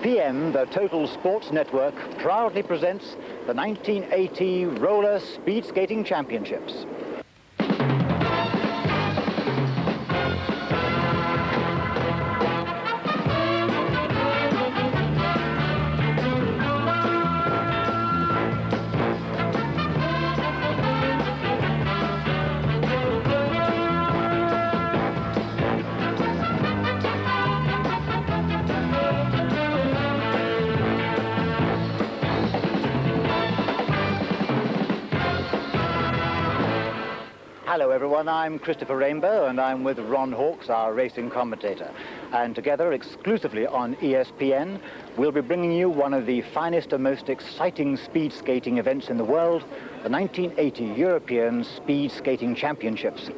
ESPN, the Total Sports Network, proudly presents the 1980 Roller Speed Skating Championships. Hello everyone, I'm Christopher Rainbow and I'm with Ron Hawkes, our racing commentator. And together, exclusively on ESPN, we'll be bringing you one of the finest and most exciting speed skating events in the world, the 1980 European Speed Skating Championships.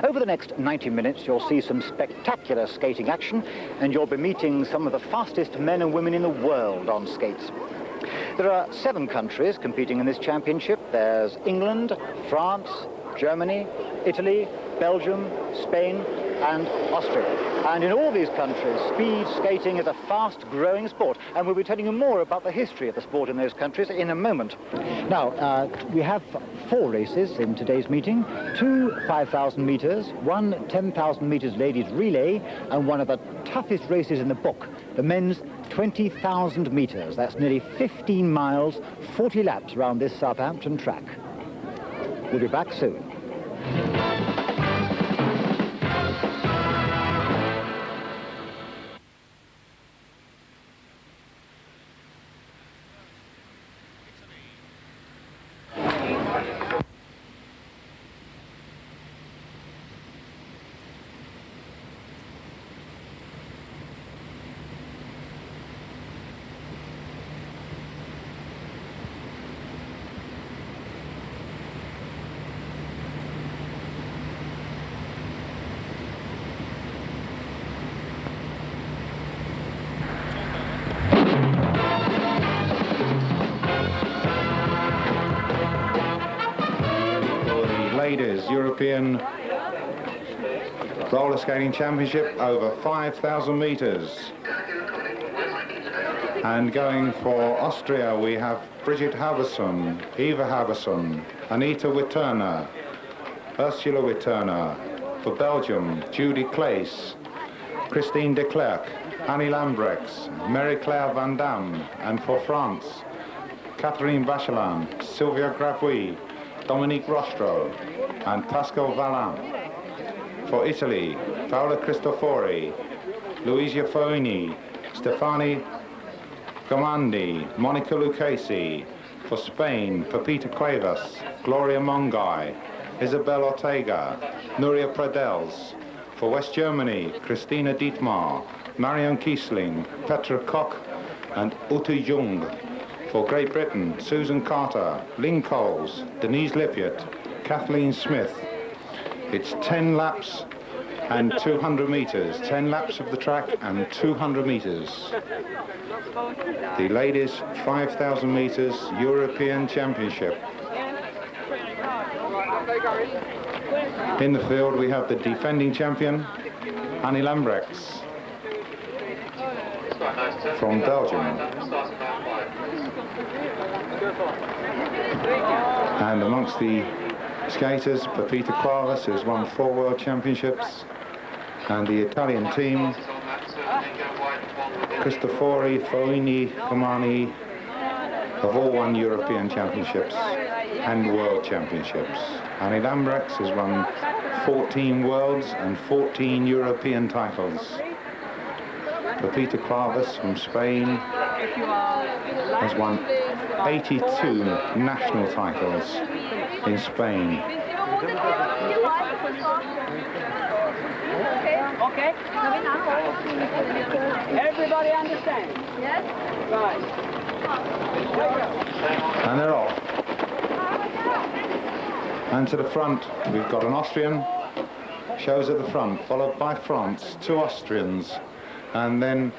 Over the next 90 minutes, you'll see some spectacular skating action and you'll be meeting some of the fastest men and women in the world on skates. There are 7 countries competing in this championship. There's England, France, Germany, Italy, Belgium, Spain and Austria. And in all these countries, speed skating is a fast-growing sport, and we'll be telling you more about the history of the sport in those countries in a moment. Now, we have 4 races in today's meeting, 2 5,000 meters, 1 10,000 meters ladies relay, and one of the toughest races in the book, the men's 20,000 meters. That's nearly 15 miles, 40 laps around this Southampton track. We'll be back soon. Ladies European Roller Skating Championship over 5,000 meters. And going for Austria, we have Brigitte Halverson, Eva Halverson, Anita Witterner, Ursula Witterner. For Belgium, Judy Claes, Christine de Klerk, Annie Lambrechts, Marie-Claire Van Damme. And for France, Catherine Vachelan, Sylvia Gravois, Dominique Rostro and Pascal Valin. For Italy, Paola Cristofori, Luisa Foini, Stefani Gomandi, Monica Lucchesi. For Spain, Pepita Cuevas, Gloria Mongai, Isabel Ortega, Nuria Pradels. For West Germany, Christina Dietmar, Marion Kiesling, Petra Koch and Ute Jung. For Great Britain, Susan Carter, Lynn Coles, Denise Lippiott, Kathleen Smith. It's 10 laps and 200 meters. 10 laps of the track and 200 meters. The ladies 5,000 meters European Championship. In the field we have the defending champion, Annie Lambrechts from Belgium. And amongst the skaters, Pepita Cuevas, who's won 4 World Championships, and the Italian team, Cristofori, Foini, Comani, have all won European Championships and World Championships. Annie Lambrechts has won 14 Worlds and 14 European titles. Pepita Cuevas from Spain has won 82 national titles in Spain. Okay. Everybody understand? Yes. Right. And they're off. And to the front, we've got an Austrian, shows at the front, followed by France, 2 Austrians, and then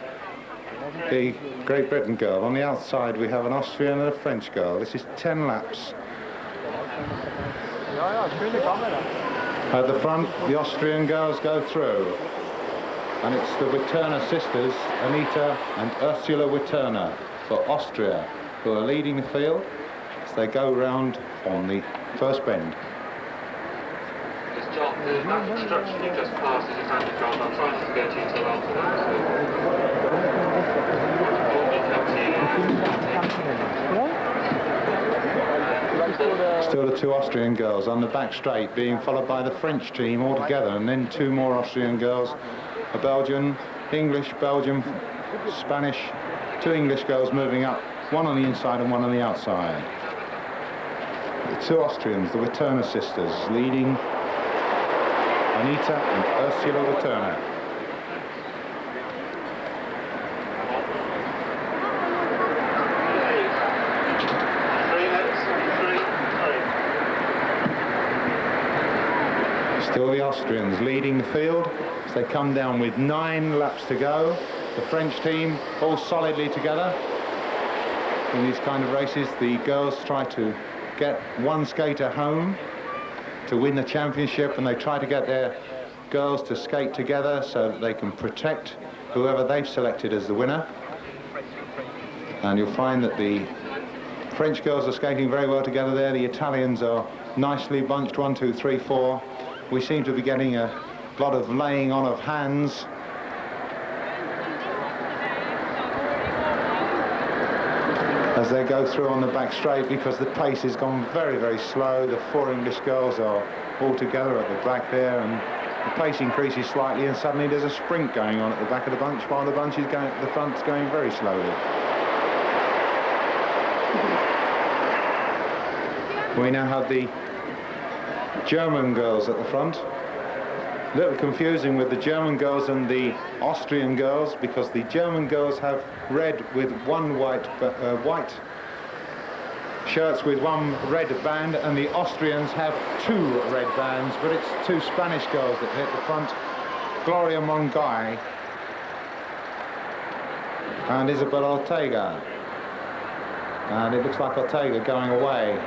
the Great Britain girl. On the outside we have an Austrian and a French girl. This is 10 laps. At the front, the Austrian girls go through. And it's the Witterner sisters, Anita and Ursula Witterner, for Austria, who are leading the field as they go round on the first bend. It's John, that obstruction you just passed is exactly John. I'm trying to get you to Still the two Austrian girls on the back straight, being followed by the French team all together, and then two more Austrian girls, a Belgian, English, Belgian, Spanish, two English girls moving up, one on the inside and one on the outside. The two Austrians, the Witterner sisters, leading Anita and Ursula Witterner. Still the Austrians leading the field as they come down with 9 laps to go. The French team all solidly together. In these kind of races, the girls try to get one skater home to win the championship, and they try to get their girls to skate together so that they can protect whoever they've selected as the winner. And you'll find that the French girls are skating very well together there. The Italians are nicely bunched, 1, 2, 3, 4. We seem to be getting a lot of laying on of hands. As they go through on the back straight, because the pace has gone very, very slow. The 4 English girls are all together at the back there, and the pace increases slightly, and suddenly there's a sprint going on at the back of the bunch, while the bunch is going, the front's going very slowly. We now have the German girls at the front. A little confusing with the German girls and the Austrian girls, because the German girls have red with one white shirts with one red band, and the Austrians have 2 red bands, but it's 2 Spanish girls that hit the front, Gloria Mongai and Isabel Ortega. And it looks like Ortega going away.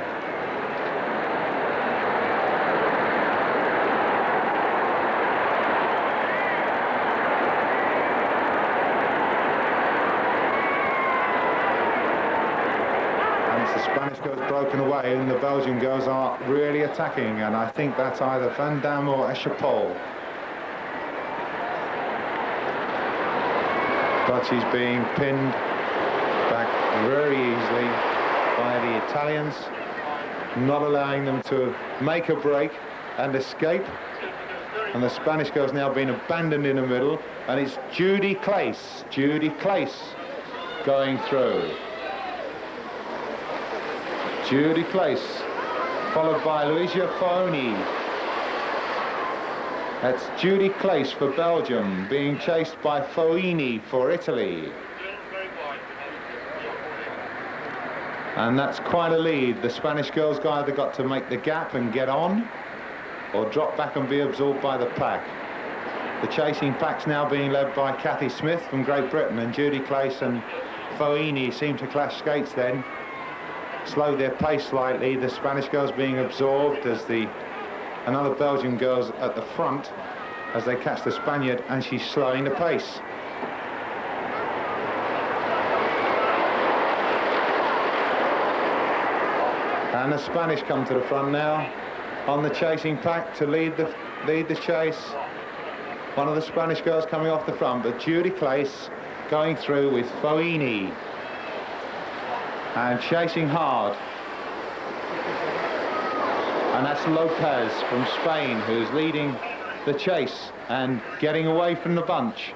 Spanish girls broken away, and the Belgian girls are really attacking, and I think that's either Van Damme or Echappol. But she's being pinned back very easily by the Italians, not allowing them to make a break and escape. And the Spanish girls now being abandoned in the middle, and it's Judy Clace going through. Judy Clace, followed by Luisa Fooni. That's Judy Clace for Belgium, being chased by Foini for Italy. And that's quite a lead. The Spanish girls either got to make the gap and get on, or drop back and be absorbed by the pack. The chasing pack's now being led by Cathy Smith from Great Britain, and Judy Clace and Foini seem to clash skates then. Slow their pace slightly, the Spanish girls being absorbed as another Belgian girls at the front as they catch the Spaniard, and she's slowing the pace. And the Spanish come to the front now on the chasing pack to lead the chase. One of the Spanish girls coming off the front, but Judy Clace going through with Foini. And chasing hard. And that's Lopez from Spain who's leading the chase and getting away from the bunch.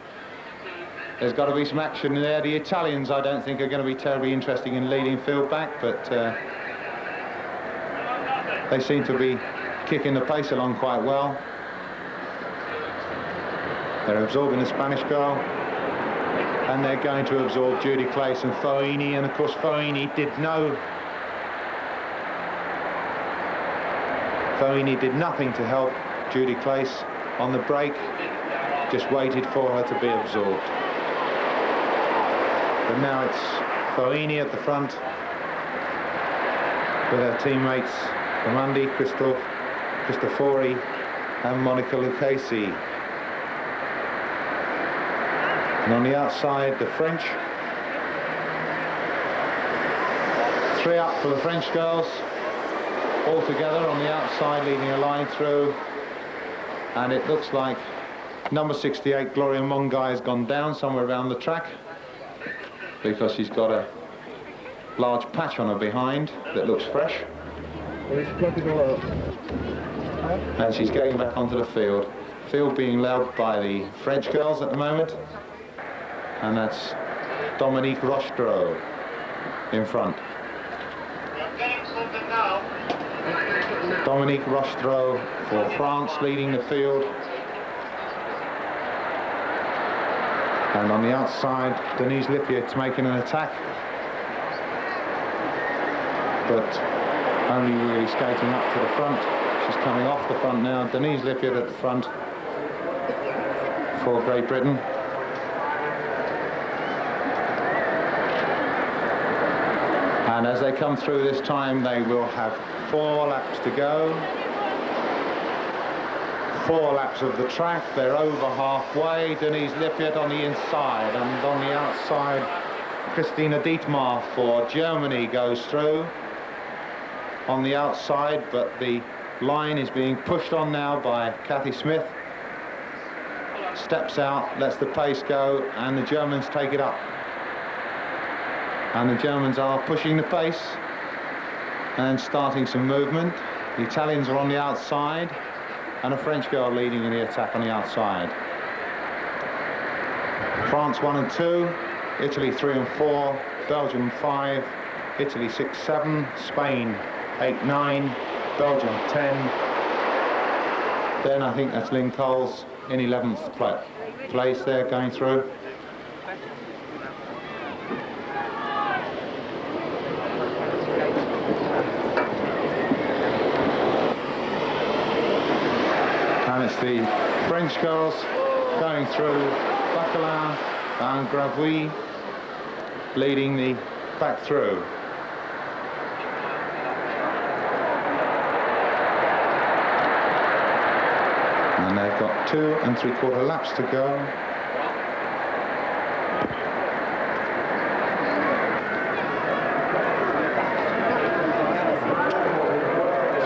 There's got to be some action there. The Italians, I don't think, are going to be terribly interested in leading field back, but they seem to be kicking the pace along quite well. They're absorbing the Spanish girl, and they're going to absorb Judy Clace and Foini, and of course Foini did nothing to help Judy Clace on the break, just waited for her to be absorbed. But now it's Foini at the front with her teammates Amandi Cristofori and Monica Lucchesi. And on the outside, the French. 3 up for the French girls. All together on the outside, leading a line through. And it looks like number 68, Gloria Mungai, has gone down somewhere around the track because she's got a large patch on her behind that looks fresh. And she's getting back onto the field. Field being led by the French girls at the moment. And that's Dominique Rostro in front. Dominique Rostro for France leading the field. And on the outside, Denise Lippiet's making an attack. But only really skating up to the front. She's coming off the front now. Denise Lippiet at the front for Great Britain. And as they come through this time, they will have 4 laps to go. 4 laps of the track. They're over halfway. Denise Lippiet on the inside, and on the outside, Christina Dietmar for Germany goes through on the outside, but the line is being pushed on now by Kathy Smith. Steps out, lets the pace go, and the Germans take it up. And the Germans are pushing the pace and starting some movement. The Italians are on the outside, and a French girl leading in the attack on the outside. France 1 and 2, Italy 3 and 4, Belgium 5, Italy 6, 7, Spain 8, 9, Belgium 10. Then I think that's Lynn Coles in 11th place there going through. And it's the French girls going through, Bacalin and Gravois leading the back through. And they've got 2 3/4 laps to go.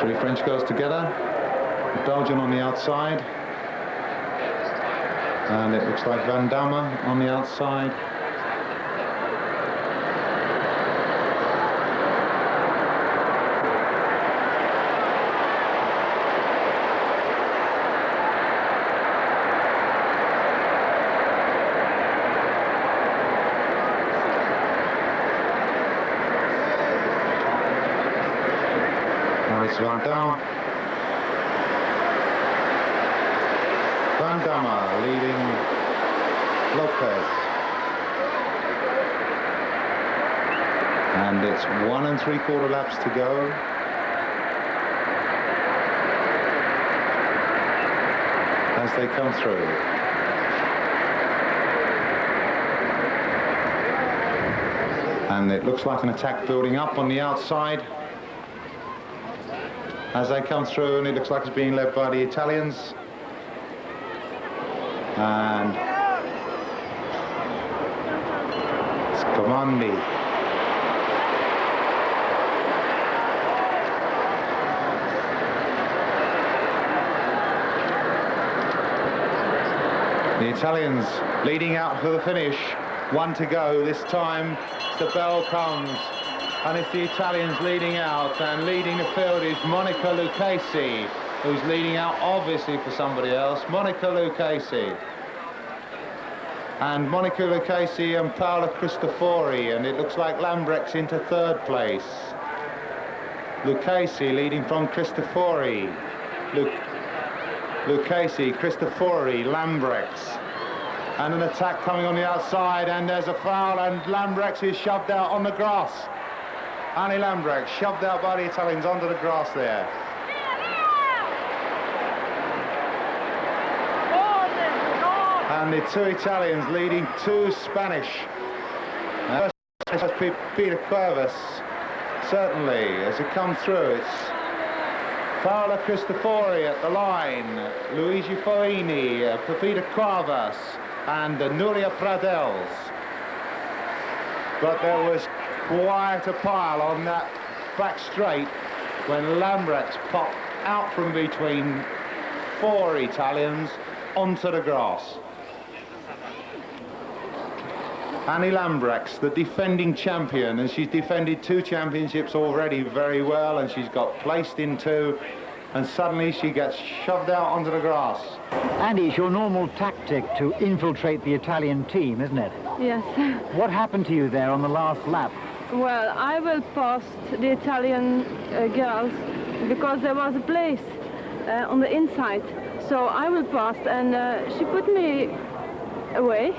Three French girls together. Belgium on the outside. And it looks like Van Damme on the outside. It's Van Damme. Van Damme leading Lopez. And it's 1 3/4 laps to go. As they come through. And it looks like an attack building up on the outside. As they come through, and it looks like it's being led by the Italians. And Scamandi. The Italians leading out for the finish. 1 to go this time. The bell comes. And it's the Italians leading out, and leading the field is Monica Lucchesi, who's leading out obviously for somebody else, Monica Lucchesi. And Monica Lucchesi and Paola Cristofori, and it looks like Lambrecht's into 3rd place. Lucchesi leading from Cristofori. Lucchesi, Cristofori, Lambrechts. And an attack coming on the outside, and there's a foul, and Lambrechts is shoved out on the grass. Annie Lambrecht shoved out by the Italians onto the grass there. And the 2 Italians leading 2 Spanish. Peter Cuevas, certainly, as it comes through. It's Paola Cristofori at the line, Luigi Foini, Pepita Cuevas, and Nuria Pradels. But there was quite a pile on that back straight when Lambrechts popped out from between 4 Italians onto the grass. Annie Lambrechts, the defending champion, and she's defended 2 championships already very well, and she's got placed in 2, and suddenly she gets shoved out onto the grass. Andy, it's your normal tactic to infiltrate the Italian team, isn't it? Yes. What happened to you there on the last lap? Well, I will pass the Italian girls because there was a place on the inside. So I will pass, and she put me away.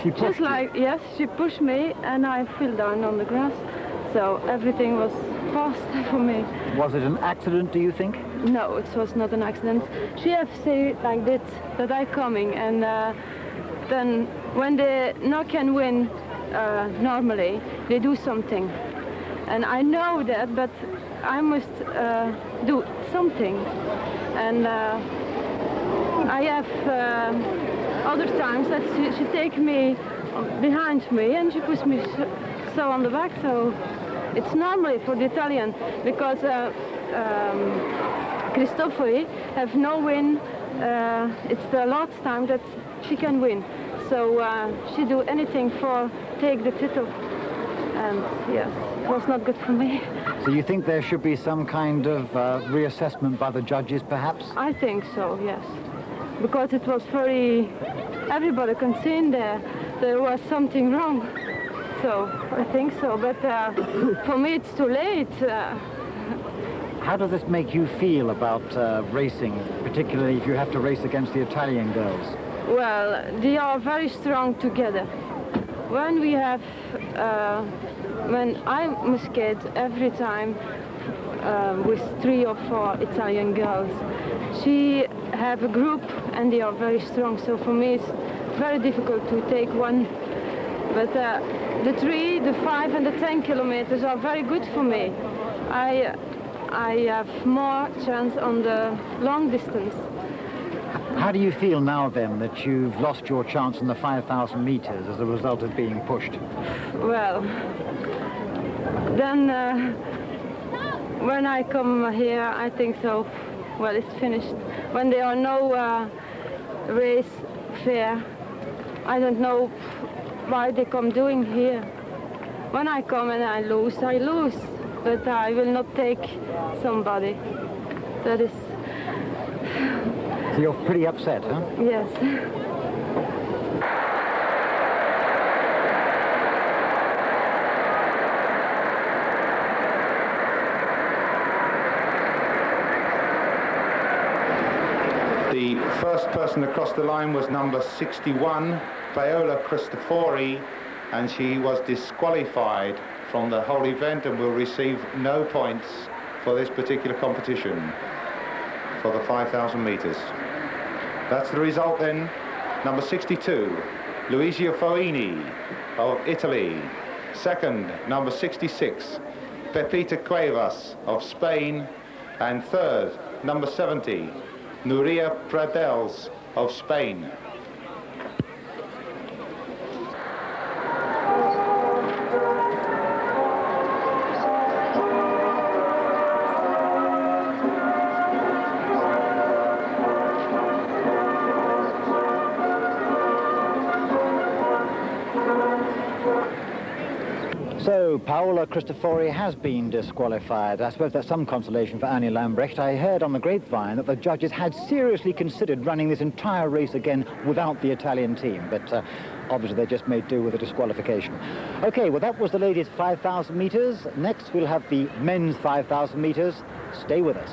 She pushed Just like, you. yes, she pushed me, and I fell down on the grass. So everything was fast for me. Was it an accident, do you think? No, it was not an accident. She have said like this, that I coming, and then when they not can win normally, they do something. And I know that, but I must do something. And I have other times that she take me behind me and she puts me so on the back. So it's normally for the Italian because Cristofori have no win. It's the last time that she can win. So she do anything for take the title. And yes, it was not good for me. So you think there should be some kind of reassessment by the judges, perhaps? I think so, yes. Because it was everybody can see there was something wrong. So I think so, but for me it's too late. How does this make you feel about racing, particularly if you have to race against the Italian girls? Well, they are very strong together. When we have, when I'm skate every time with 3 or 4 Italian girls, she have a group and they are very strong. So for me, it's very difficult to take one. But the 3, the 5, and the 10 kilometers are very good for me. I have more chance on the long distance. How do you feel now, then, that you've lost your chance in the 5,000 meters as a result of being pushed? Well, then when I come here, I think so. Well, it's finished. When there are no race fair, I don't know why they come doing here. When I come and I lose, but I will not take somebody. That is. So you're pretty upset, huh? Yes. The first person across the line was number 61, Paola Cristofori, and she was disqualified from the whole event and will receive no points for this particular competition for the 5,000 meters. That's the result then. Number 62, Luigi Foini of Italy. Second, number 66, Pepita Cuevas of Spain. And third, number 70, Nuria Pradels of Spain. So, Paola Cristofori has been disqualified. I suppose that's some consolation for Annie Lambrecht. I heard on the grapevine that the judges had seriously considered running this entire race again without the Italian team, but obviously they just made do with the disqualification. Okay, well, that was the ladies' 5,000 meters. Next, we'll have the men's 5,000 meters. Stay with us.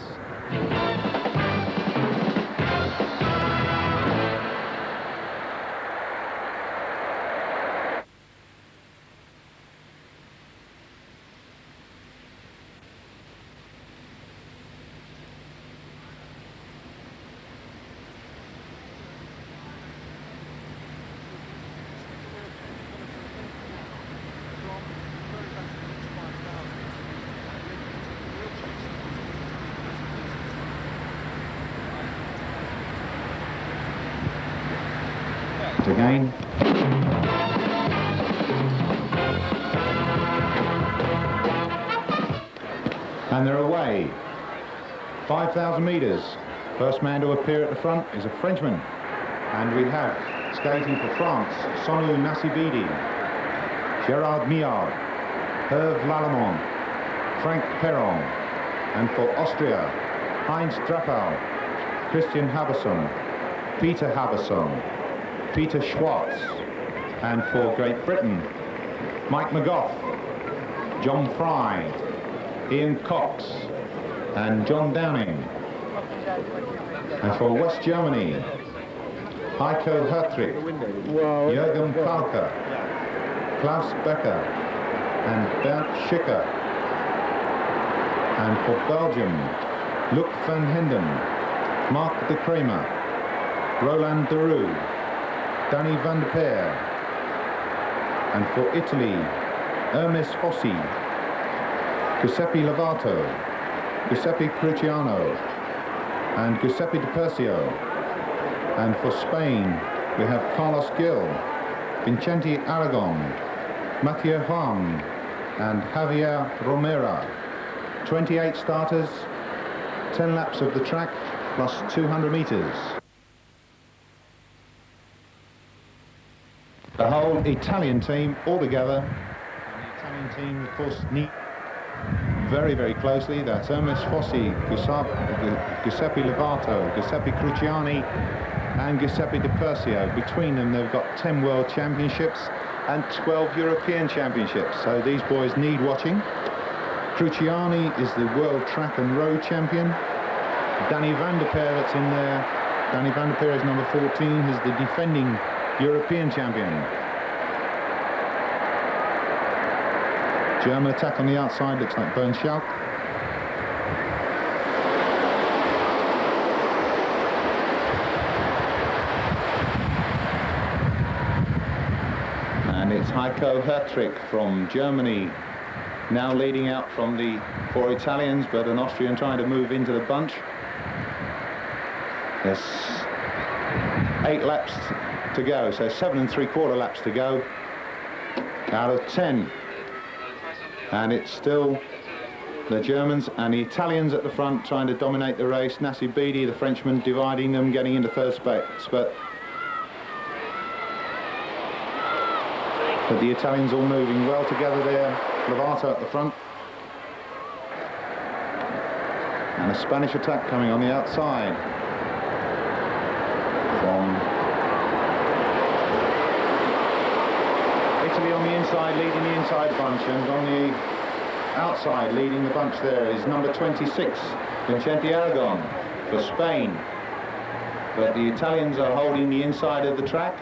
again. And they're away. 5,000 metres. First man to appear at the front is a Frenchman. And we have skating for France, Sonu Nasibidi, Gerard Miard, Hervé Lallemand, Frank Perron. And for Austria, Heinz Drappau, Christian Haverson, Peter Haverson, Peter Schwartz. And for Great Britain, Mike McGough, John Fry, Ian Cox, and John Downing. And for West Germany, Heiko Hertrich, Jürgen Palker, Klaus Becker, and Bernd Schicker. And for Belgium, Luc van Henden, Mark de Kramer, Roland Deroux, Danny van der Peer. And for Italy, Hermes Fossi, Giuseppe Lovato, Giuseppe Cruciano, and Giuseppe Di Persio. And for Spain, we have Carlos Gil, Vincenti Aragon, Mathieu Juan, and Javier Romero. 28 starters, 10 laps of the track, plus 200 metres. The whole Italian team all together. And the Italian team, of course, need very, very closely. That's Hermes Fossi, Giuseppe Lovato, Giuseppe Cruciani, and Giuseppe Di Persio. Between them, they've got 10 World Championships and 12 European Championships. So these boys need watching. Cruciani is the World Track and Road Champion. Danny van der Peer that's in there. Danny van der Peer is number 14. He's the defending European champion. German attack on the outside, looks like Bernd Schalk. And it's Heiko Hertrich from Germany, now leading out from the 4 Italians, but an Austrian trying to move into the bunch. There's 8 laps to go, so 7 3/4 laps to go out of 10. And it's still the Germans and the Italians at the front trying to dominate the race. Nasibidi, the Frenchman, dividing them, getting into third spot. But the Italians all moving well together there. Lovato at the front. And a Spanish attack coming on the outside from Italy on the inside, leading the inside bunch, and on the outside leading the bunch there is number 26, Vincenti Aragon for Spain. But the Italians are holding the inside of the track,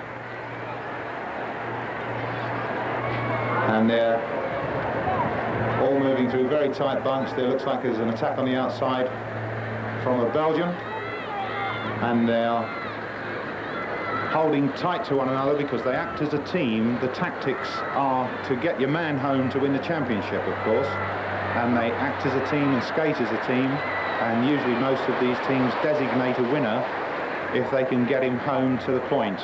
and they're all moving through a very tight bunch. There looks like there's an attack on the outside from a Belgian, and they're holding tight to one another because they act as a team. The tactics are to get your man home to win the championship, of course, and they act as a team and skate as a team, and usually most of these teams designate a winner if they can get him home to the point.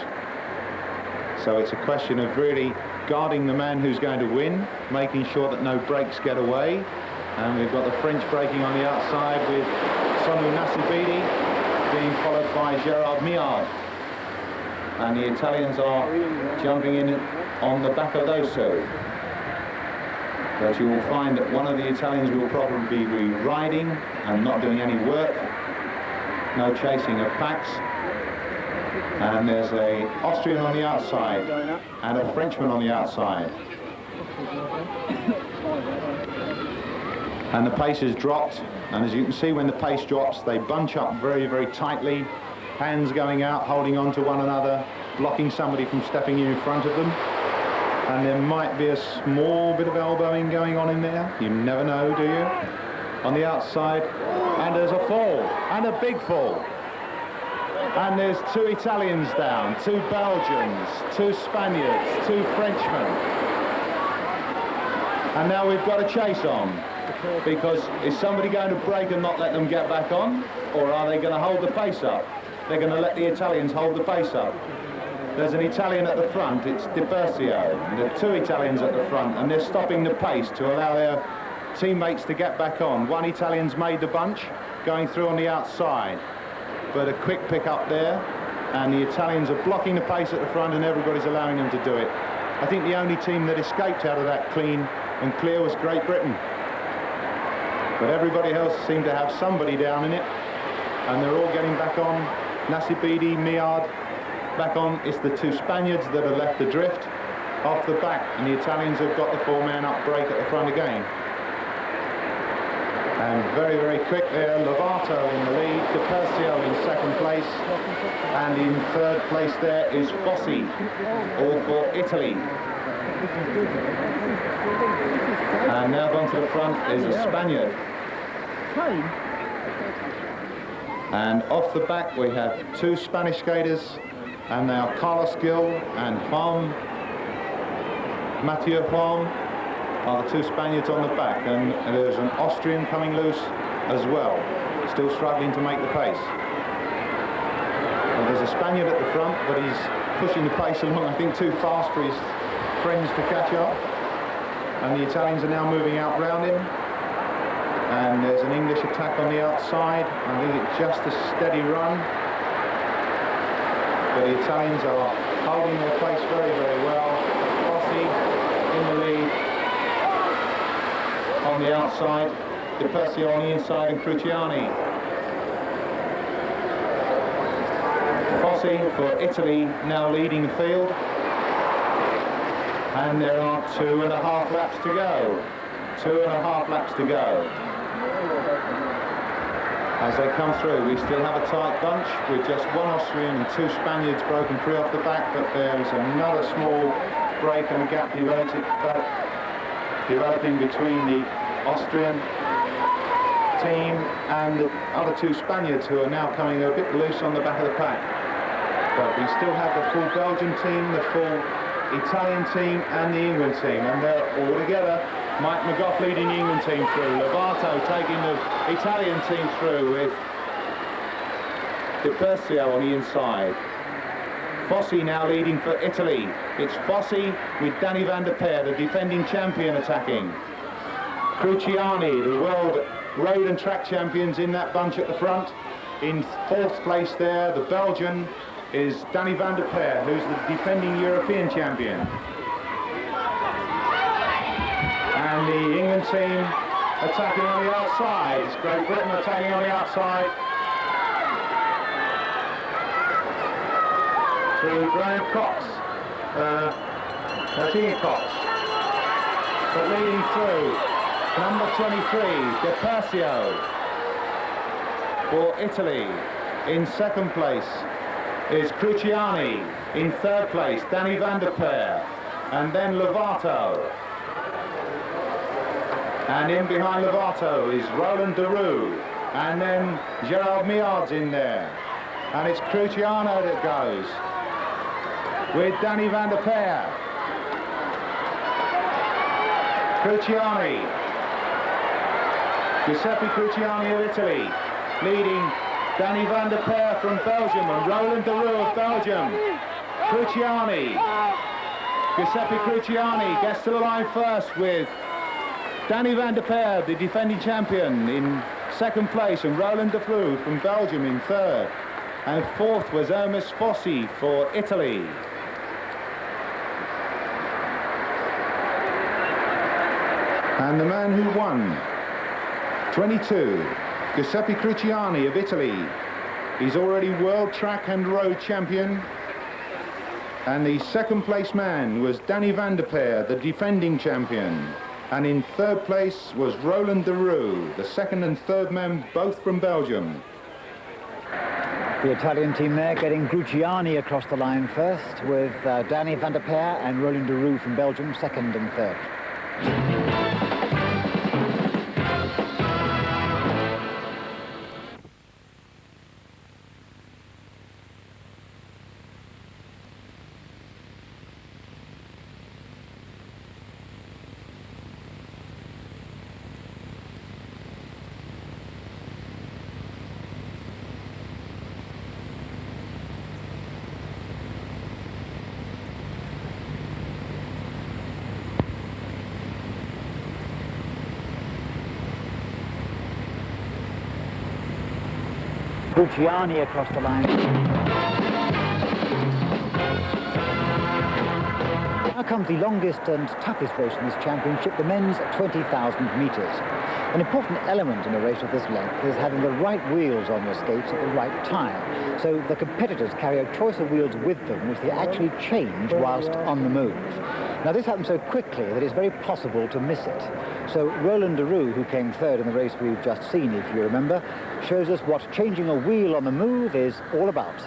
So it's a question of really guarding the man who's going to win, making sure that no breaks get away. And we've got the French breaking on the outside with Sonu Nasibidi being followed by Gerard Miard. And the Italians are jumping in on the back of those two. But you will find that one of the Italians will probably be riding and not doing any work. No chasing of packs. And there's an Austrian on the outside and a Frenchman on the outside. And the pace is dropped. And as you can see, when the pace drops, they bunch up very, very tightly. Hands going out, holding on to one another, blocking somebody from stepping in front of them. And there might be a small bit of elbowing going on in there. You never know, do you? On the outside, and there's a fall, and a big fall. And there's 2 Italians down, 2 Belgians, 2 Spaniards, 2 Frenchmen. And now we've got a chase on, because is somebody going to break and not let them get back on? Or are they going to hold the pace up? They're going to let the Italians hold the pace up. there's an Italian at the front, it's Di Persio. There are two Italians at the front, and they're stopping the pace to allow their teammates to get back on. One Italian's made the bunch, going through on the outside. But a quick pick up there, and the Italians are blocking the pace at the front, and everybody's allowing them to do it. I think the only team that escaped out of that clean and clear was Great Britain. But everybody else seemed to have somebody down in it, and they're all getting back on. Nasibidi, Miard, back on. It's the two Spaniards that are left adrift off the back, and the Italians have got the four-man up break at the front again. And very, very quick there, Lovato in the lead, Di Persio in second place, and in third place there is Fossi, all for Italy. And now gone to the front is a Spaniard. And off the back we have two Spanish skaters, and they are Carlos Gil and Mathieu Hom are the two Spaniards on the back, and there's an Austrian coming loose as well, still struggling to make the pace. And there's a Spaniard at the front, but he's pushing the pace along, I think, too fast for his friends to catch up. And the Italians are now moving out round him. And there's an English attack on the outside. I think it's just a steady run. But the Italians are holding their pace very, very well. Rossi in the lead on the outside. Di Persio on the inside, and Cruciani. Fossi for Italy now leading the field. And there are 2.5 laps to go. 2.5 laps to go. As they come through, we still have a tight bunch with just one Austrian and two Spaniards broken free off the back, but there's another small break and a gap developing between the Austrian team and the other two Spaniards, who are now coming a bit loose on the back of the pack. But we still have the full Belgian team, the full Italian team and the England team, and they're all together. Mike McGough leading the England team through, Lovato taking the Italian team through with Di Persio on the inside. Fossi now leading for Italy. It's Fossi with Danny van der Peer, the defending champion, attacking. Cruciani, the world road and track champions, in that bunch at the front. In fourth place there, the Belgian, is Danny van der Peer, who's the defending European champion. And the England team attacking on the outside. It's Great Britain attacking on the outside. Through Graham Cox. Cox. But leading through, number 23, Di Persio for Italy. In second place is Cruciani. In third place, Danny van der Peer. And then Lovato. And in behind Lovato is Roland Deroux. And then Gerard Miard's in there. And it's Cruciano that goes with Danny van der Peer. Cruciani. Giuseppe Cruciani of Italy leading Danny van der Peer from Belgium and Roland Deroux of Belgium. Cruciani. Giuseppe Cruciani gets to the line first with Danny van der Peer, the defending champion, in second place, and Roland Deroux from Belgium in third. And fourth was Hermes Fossi for Italy. And the man who won, 22, Giuseppe Cruciani of Italy. He's already world track and road champion. And the second place man was Danny van der Peer, the defending champion. And in third place was Roland Deroux, the second and third men, both from Belgium. The Italian team there getting Cruciani across the line first, with Danny van der Peer and Roland Deroux from Belgium, second and third. Cruciani across the line. Now comes the longest and toughest race in this championship, the men's 20,000 metres. An important element in a race of this length is having the right wheels on your skates at the right time. So the competitors carry a choice of wheels with them, which they actually change whilst on the move. Now this happens so quickly that it's very possible to miss it. So Roland Deroux, who came third in the race we've just seen, if you remember, shows us what changing a wheel on the move is all about.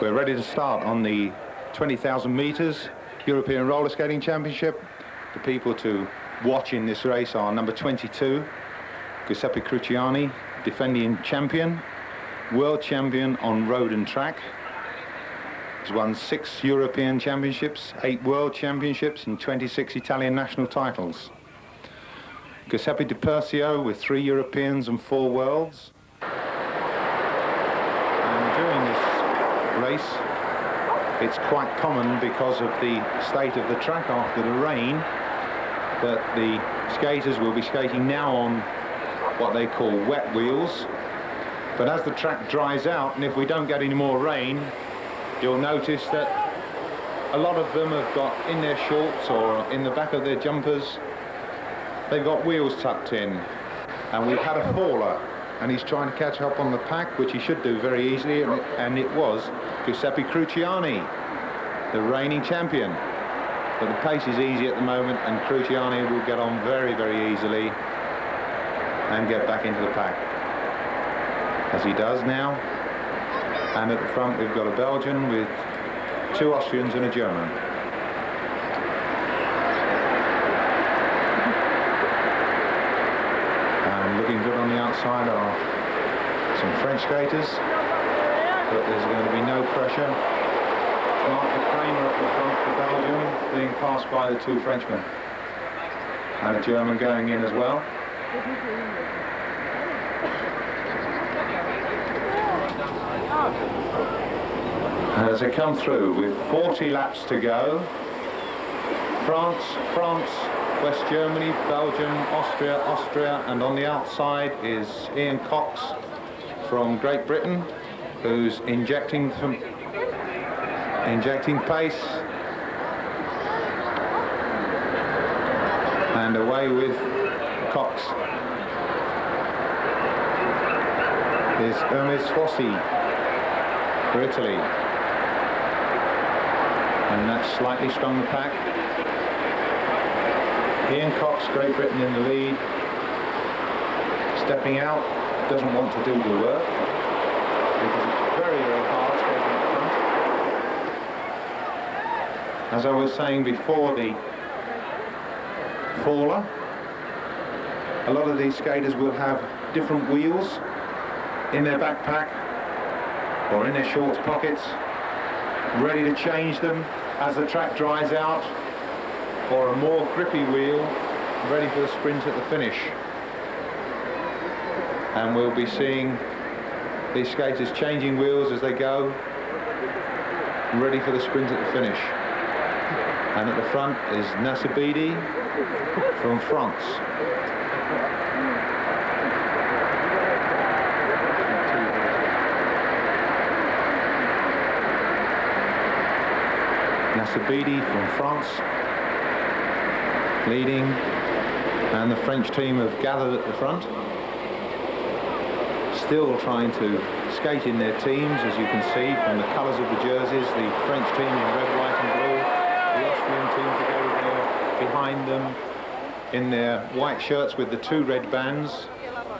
We're ready to start on the 20,000 metres European Roller Skating Championship. The people to watch in this race are number 22, Giuseppe Cruciani, defending champion, world champion on road and track. He's won 6 European Championships, 8 World Championships and 26 Italian national titles. Giuseppe Di Persio with 3 Europeans and 4 Worlds. And during this race, it's quite common because of the state of the track after the rain that the skaters will be skating now on what they call wet wheels. But as the track dries out, and if we don't get any more rain, you'll notice that a lot of them have got in their shorts or in the back of their jumpers, they've got wheels tucked in. And we've had a faller, and he's trying to catch up on the pack, which he should do very easily, and it was Giuseppe Cruciani, the reigning champion. But the pace is easy at the moment, and Cruciani will get on very, very easily and get back into the pack, as he does now. And at the front we've got a Belgian with 2 Austrians and a German. And looking good on the outside are some French skaters, but there's going to be no pressure. Mark Kramer at the front for Belgium, being passed by the 2 Frenchmen. And a German going in as well. And as they come through with 40 laps to go, France, West Germany, Belgium, Austria, and on the outside is Ian Cox from Great Britain, who's injecting pace. And away with Cox is Hermes Fossi for Italy. And that's slightly strung the pack. Ian Cox, Great Britain in the lead. Stepping out, doesn't want to do the work because it's very, very hard skating up front. As I was saying before, the faller, a lot of these skaters will have different wheels in their backpack or in their shorts pockets, ready to change them as the track dries out, or a more grippy wheel ready for the sprint at the finish. And we'll be seeing these skaters changing wheels as they go, ready for the sprint at the finish. And at the front is Nasibidi from France. Nasibidi from France leading, and the French team have gathered at the front, still trying to skate in their teams, as you can see from the colours of the jerseys. The French team in red, white and blue, the Austrian team together there behind them in their white shirts with the 2 red bands,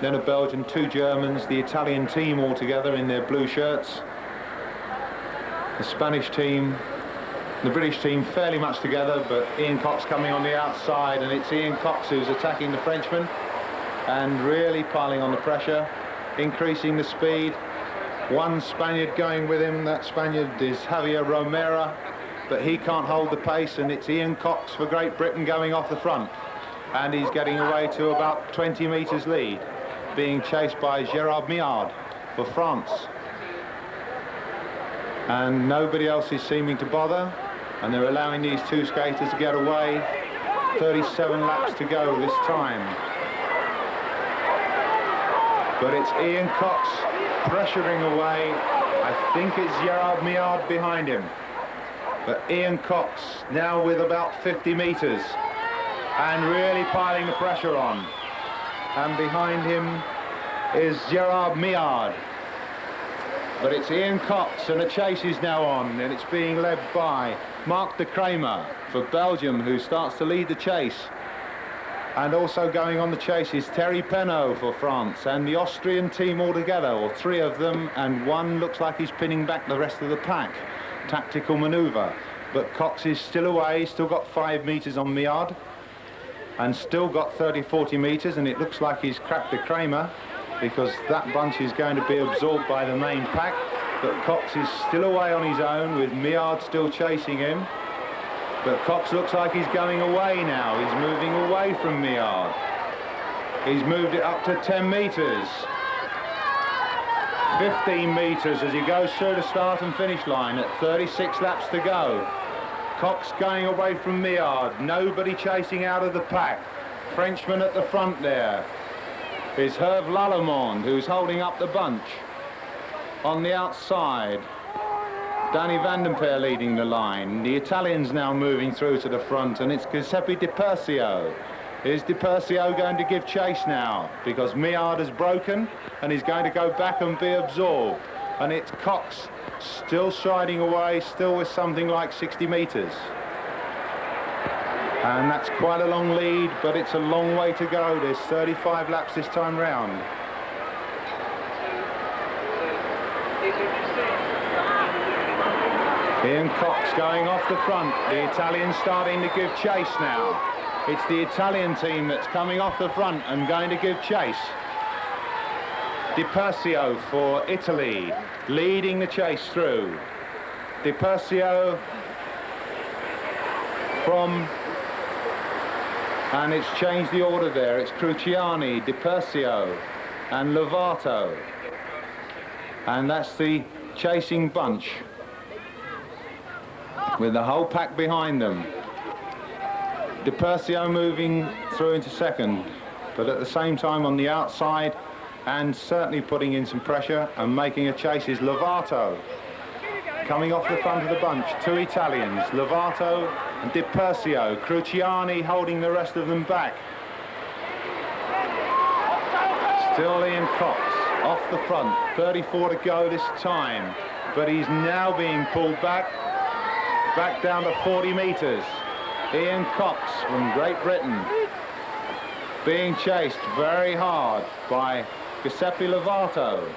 then a Belgian, 2 Germans, the Italian team all together in their blue shirts, the Spanish team, the British team fairly much together, but Ian Cox coming on the outside, and it's Ian Cox who's attacking the Frenchman and really piling on the pressure, increasing the speed. One Spaniard going with him, that Spaniard is Javier Romero, but he can't hold the pace, and it's Ian Cox for Great Britain going off the front, and he's getting away to about 20 metres lead, being chased by Gérard Miard for France. And nobody else is seeming to bother, and they're allowing these 2 skaters to get away. 37 laps to go this time. But it's Ian Cox pressuring away. I think it's Gérard Miard behind him. But Ian Cox now with about 50 metres and really piling the pressure on. And behind him is Gérard Miard. But it's Ian Cox, and the chase is now on, and it's being led by Marc de Kramer for Belgium, who starts to lead the chase. And also going on the chase is Thierry Penot for France, and the Austrian team all together, or 3 of them, and one looks like he's pinning back the rest of the pack. Tactical manoeuvre. But Cox is still away, still got 5 metres on Miard, and still got 30-40 metres, and it looks like he's cracked de Kramer, because that bunch is going to be absorbed by the main pack. But Cox is still away on his own, with Miard still chasing him. But Cox looks like he's going away now. He's moving away from Miard. He's moved it up to 10 metres. 15 metres as he goes through the start and finish line at 36 laps to go. Cox going away from Miard. Nobody chasing out of the pack. Frenchman at the front there is Hervé Lallemande, who's holding up the bunch. On the outside, Danny van den Peer leading the line. The Italians now moving through to the front, and it's Giuseppe Di Persio. Is Di Persio going to give chase now? Because Miard has broken, and he's going to go back and be absorbed. And it's Cox still striding away, still with something like 60 metres. And that's quite a long lead, but it's a long way to go. There's 35 laps this time round. Ian Cox going off the front. The Italians starting to give chase now. It's the Italian team that's coming off the front and going to give chase. Di Persio for Italy, leading the chase through. Di Persio from... And it's changed the order there. It's Cruciani, Di Persio and Lovato. And that's the chasing bunch, with the whole pack behind them. Di Persio moving through into second, but at the same time on the outside, and certainly putting in some pressure and making a chase, is Lovato. Coming off the front of the bunch, 2 Italians, Lovato and Di Persio. Cruciani holding the rest of them back. Still Ian Cox off the front, 34 to go this time, but he's now being pulled back down to 40 metres. Ian Cox from Great Britain being chased very hard by Giuseppe Lovato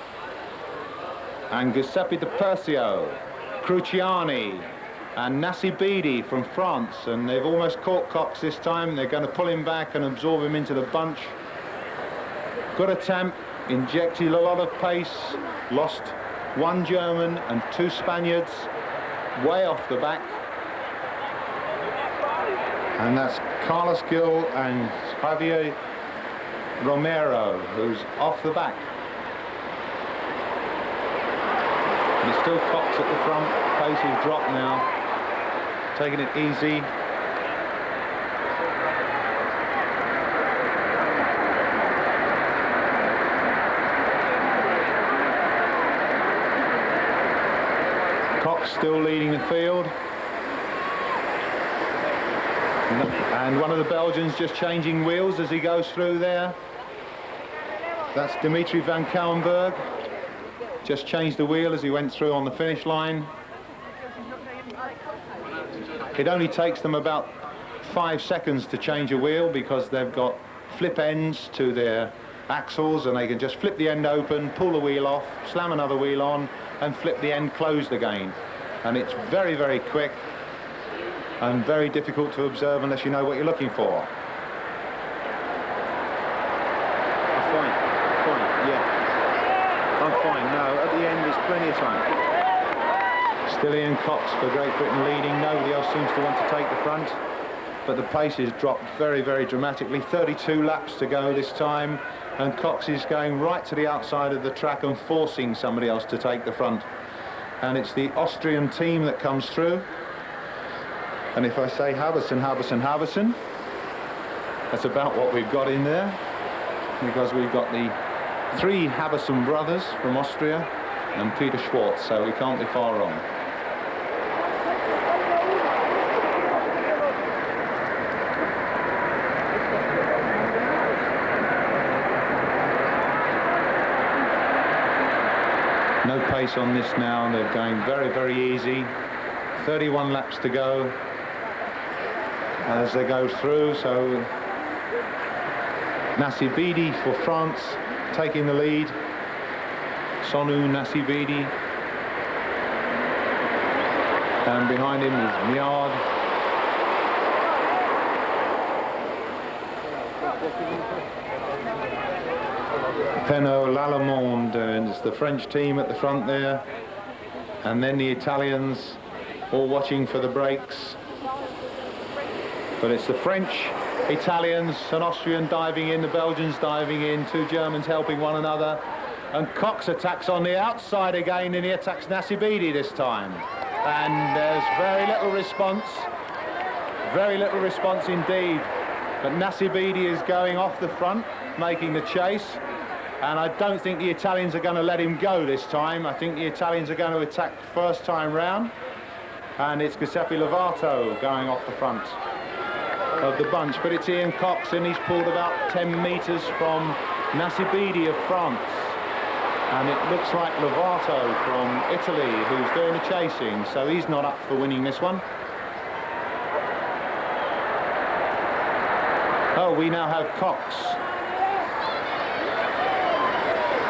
and Giuseppe Di Persio, Cruciani and Nasibidi from France, and they've almost caught Cox this time. They're going to pull him back and absorb him into the bunch. Good attempt, injected a lot of pace, lost 1 German and 2 Spaniards way off the back. And that's Carlos Gil and Javier Romero, who's off the back. And it's still Cox at the front. Pace has dropped now. Taking it easy. Cox still leading the field. And one of the Belgians just changing wheels as he goes through there. That's Dimitri van Kouwenberg. Just changed the wheel as he went through on the finish line. It only takes them about 5 seconds to change a wheel because they've got flip ends to their axles and they can just flip the end open, pull the wheel off, slam another wheel on and flip the end closed again. And it's very, very quick and very difficult to observe unless you know what you're looking for. Fine, yeah. I'm fine, no, at the end there's plenty of time. Still Ian Cox for Great Britain leading, nobody else seems to want to take the front, but the pace has dropped very, very dramatically. 32 laps to go this time, and Cox is going right to the outside of the track and forcing somebody else to take the front. And it's the Austrian team that comes through. And if I say Haverson, Haverson, Haverson, that's about what we've got in there, because we've got the 3 Haverson brothers from Austria and Peter Schwartz, so we can't be far wrong. No pace on this now, they're going very, very easy. 31 laps to go as they go through, so Nasibidi for France taking the lead. Sonu Nasibidi. And behind him is Miard. Penaud Lallemand, and it's the French team at the front there. And then the Italians all watching for the brakes. But it's the French, Italians, an Austrian diving in, the Belgians diving in, 2 Germans helping one another. And Cox attacks on the outside again, and he attacks Nasibidi this time. And there's very little response indeed. But Nasibidi is going off the front, making the chase. And I don't think the Italians are going to let him go this time. I think the Italians are going to attack first time round. And it's Giuseppe Lovato going off the front of the bunch. But it's Ian Cox, and he's pulled about 10 metres from Nasibidi of France. And it looks like Lovato from Italy who's doing the chasing, so he's not up for winning this one. Oh, we now have Cox.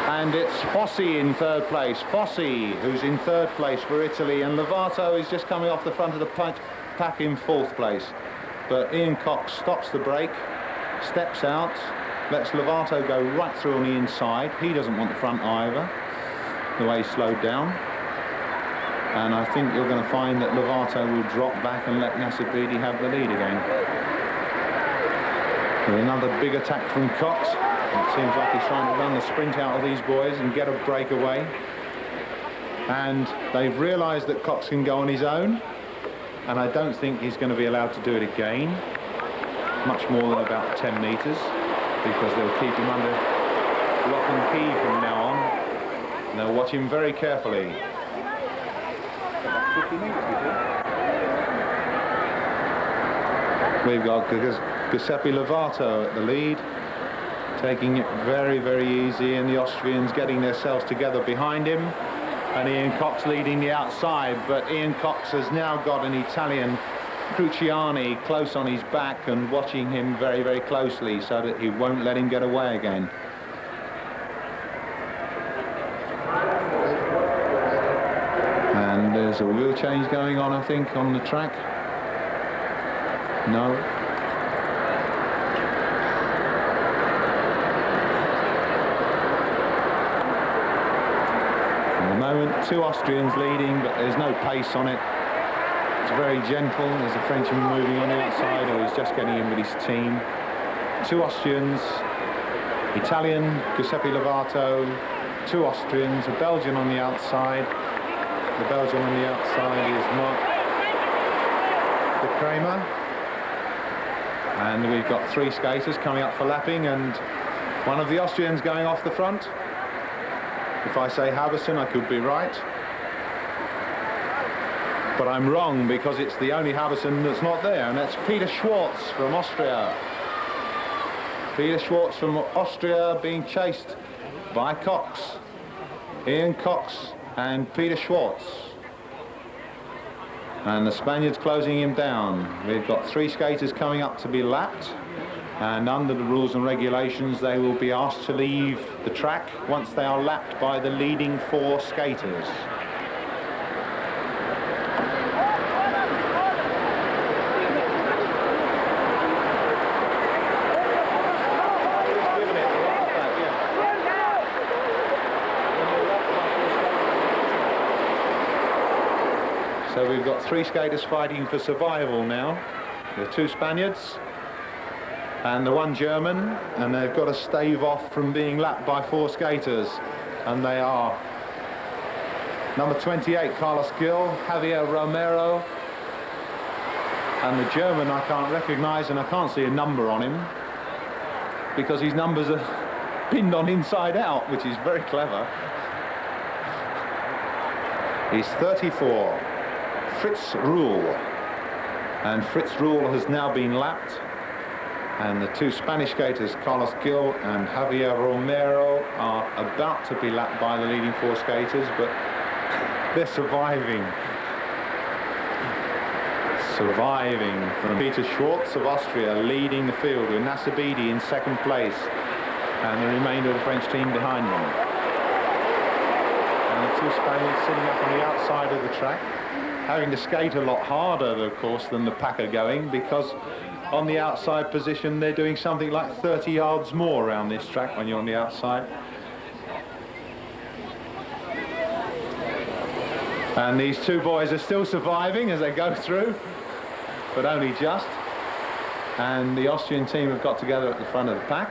And it's Fossi in third place. Fossi, who's in third place for Italy, and Lovato is just coming off the front of the pack in fourth place. But Ian Cox stops the brake, steps out, lets Lovato go right through on the inside. He doesn't want the front either, the way he slowed down. And I think you're going to find that Lovato will drop back and let Nasibidi have the lead again. With another big attack from Cox. It seems like he's trying to run the sprint out of these boys and get a breakaway. And they've realised that Cox can go on his own. And I don't think he's going to be allowed to do it again. Much more than about 10 metres. Because they'll keep him under lock and key from now on. And they'll watch him very carefully. We've got Giuseppe Lovato at the lead, taking it very, very easy, and the Austrians getting themselves together behind him, and Ian Cox leading the outside. But Ian Cox has now got an Italian, Cruciani, close on his back and watching him very, very closely so that he won't let him get away again. And there's a wheel change going on, I think, on the track. No. For the moment, 2 Austrians leading, but there's no pace on it. It's very gentle. There's a Frenchman moving on the outside, or he's just getting in with his team. 2 Austrians Italian, Giuseppe Lovato, 2 Austrians, a Belgian on the outside. The Belgian on the outside is Mark de Kramer. And we've got 3 skaters coming up for lapping, and one of the Austrians going off the front. If I say Harbison, I could be right. But I'm wrong, because it's the only Harbison that's not there, and that's Peter Schwartz from Austria. Peter Schwartz from Austria being chased by Cox. Ian Cox and Peter Schwartz. And the Spaniards closing him down. We've got 3 skaters coming up to be lapped, and under the rules and regulations they will be asked to leave the track once they are lapped by the leading 4 skaters. So we've got 3 skaters fighting for survival now. The 2 Spaniards and the 1 German, and they've got to stave off from being lapped by 4 skaters, and they are number 28 Carlos Gil, Javier Romero, and the German I can't recognize, and I can't see a number on him because his numbers are pinned on inside out, which is very clever. He's 34. Fritz Ruhl, and Fritz Ruhl has now been lapped, and the 2 Spanish skaters Carlos Gil and Javier Romero are about to be lapped by the leading 4 skaters, but they're surviving from Peter Schwartz of Austria leading the field, with Nasibidi in 2nd place and the remainder of the French team behind them, and the 2 Spaniards sitting up on the outside of the track, having to skate a lot harder, of course, than the pack are going, because on the outside position they're doing something like 30 yards more around this track when you're on the outside. And these 2 boys are still surviving as they go through, but only just. And the Austrian team have got together at the front of the pack,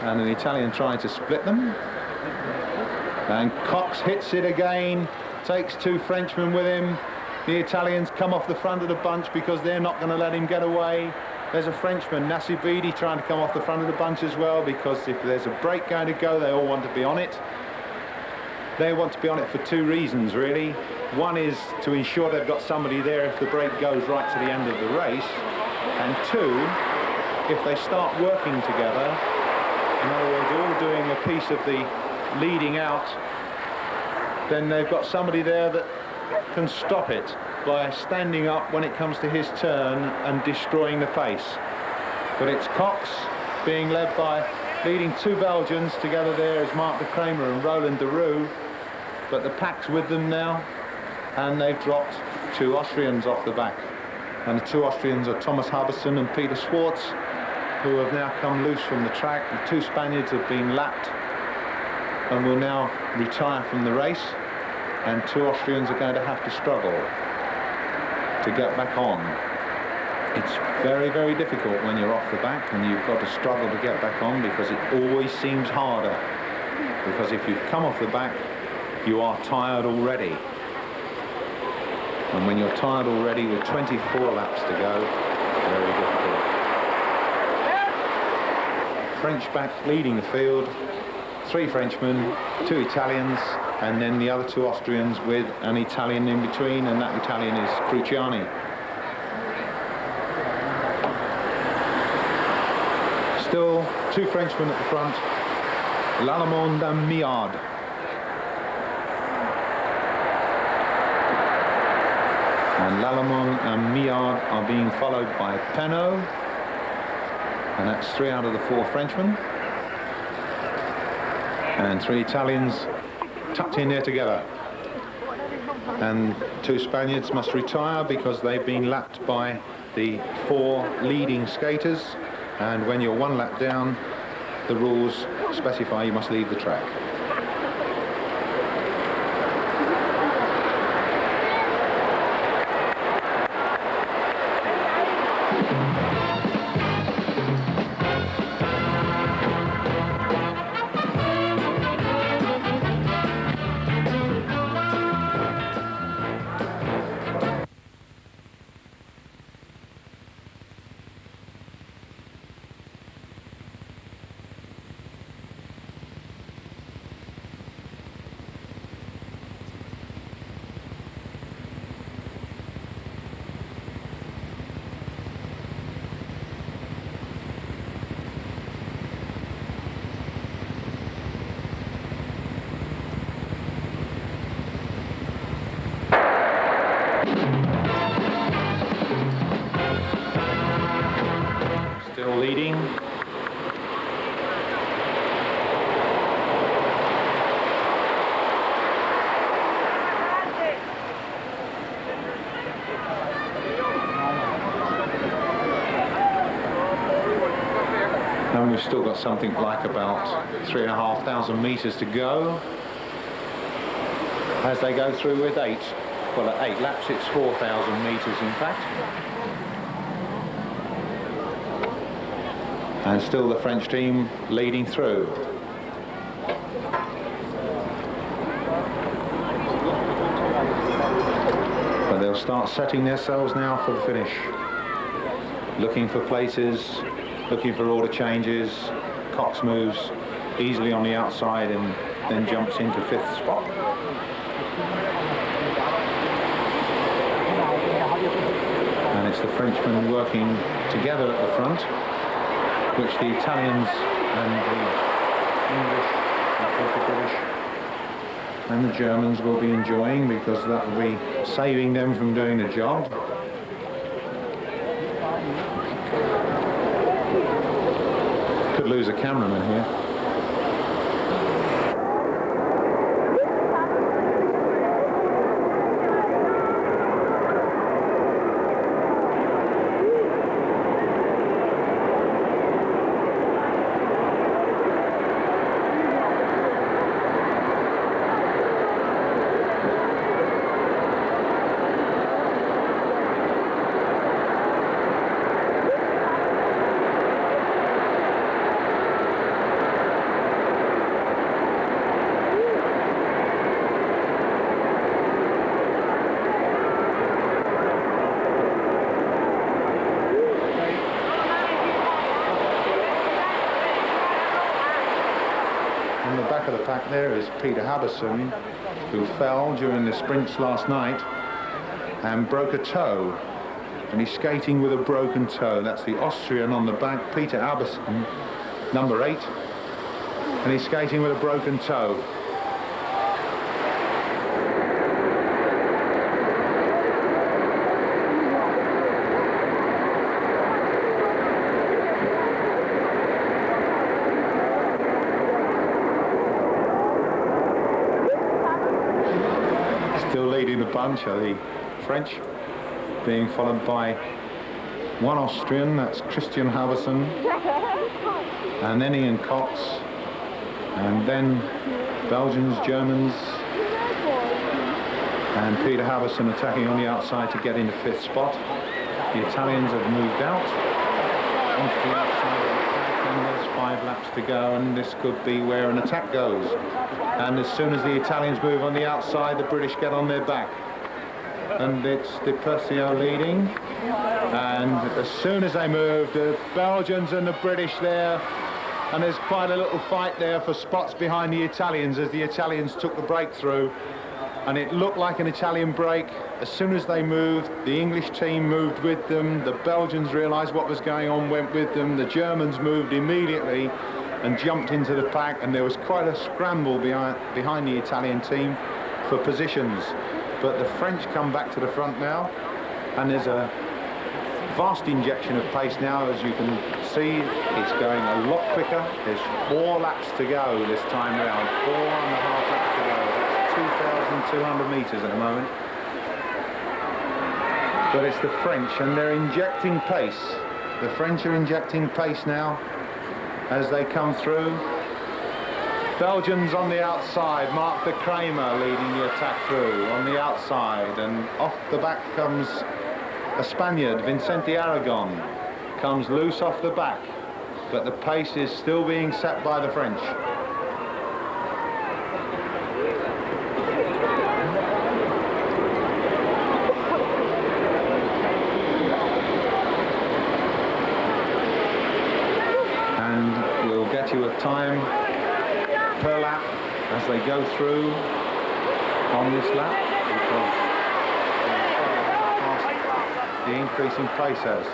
and an Italian trying to split them. And Cox hits it again, takes 2 Frenchmen with him. The Italians come off the front of the bunch because they're not going to let him get away. There's a Frenchman, Nasibidi, trying to come off the front of the bunch as well, because if there's a break going to go, they all want to be on it. They want to be on it for 2 reasons, really. One is to ensure they've got somebody there if the break goes right to the end of the race. And 2, if they start working together, in other words, all doing a piece of the leading out, then they've got somebody there that can stop it by standing up when it comes to his turn and destroying the pace. But it's Cox being led by leading 2 Belgians. Together there is Mark de Kramer and Roland de Roux, but the pack's with them now, and they've dropped 2 Austrians off the back, and the 2 Austrians are Thomas Harbison and Peter Schwartz, who have now come loose from the track. The 2 Spaniards have been lapped and will now retire from the race, and 2 Austrians are going to have to struggle to get back on. It's very, very difficult when you're off the back and you've got to struggle to get back on, because it always seems harder, because if you've come off the back you are tired already, and when you're tired already with 24 laps to go, very difficult. French back leading the field, 3 Frenchmen, 2 Italians, and then the other 2 Austrians with an Italian in between, and that Italian is Cruciani. Still 2 Frenchmen at the front, Lallemande and Miard. And Lallemande and Miard are being followed by Penaud, and that's 3 out of the 4 Frenchmen. And 3 Italians tucked in there together. And 2 Spaniards must retire because they've been lapped by the 4 leading skaters. And when you're 1 lap down, the rules specify you must leave the track. leading. And we've still got something like about 3,500 meters to go as they go through with 8. Well, at 8 laps it's 4,000 meters in fact. And still the French team leading through. But they'll start setting themselves now for the finish. Looking for places, looking for order changes. Cox moves easily on the outside and then jumps into 5th spot. And it's the Frenchmen working together at the front, which the Italians and the English, of course the British and the Germans will be enjoying, because that will be saving them from doing the job. Could lose a cameraman here. In the back of the pack there is Peter Habberson, who fell during the sprints last night and broke a toe. And he's skating with a broken toe. That's the Austrian on the back, Peter Habberson, number 8. And he's skating with a broken toe. Still leading the bunch are the French, being followed by one Austrian, that's Christian Halverson, and then Ian Cox, and then Belgians, Germans, and Peter Halverson attacking on the outside to get into 5th spot. The Italians have moved out onto the outside of the track, and there's 5 laps to go, and this could be where an attack goes. And as soon as the Italians move on the outside, the British get on their back. And it's Di Persio leading. And as soon as they move, the Belgians and the British there, and there's quite a little fight there for spots behind the Italians as the Italians took the breakthrough. And it looked like an Italian break. As soon as they moved, the English team moved with them. The Belgians realised what was going on, went with them. The Germans moved immediately and jumped into the pack, and there was quite a scramble behind the Italian team for positions. But the French come back to the front now, and there's a vast injection of pace now. As you can see, it's going a lot quicker. There's 4 laps to go this time round, 4.5 laps to go. That's 2,200 metres at the moment. But it's the French, and they're injecting pace. The French are injecting pace now as they come through. Belgians on the outside, Mark de Kramer leading the attack through on the outside, and off the back comes a Spaniard, Vicente Aragon, comes loose off the back, but the pace is still being set by the French. You a time per lap as they go through on this lap, because the increase in pace has.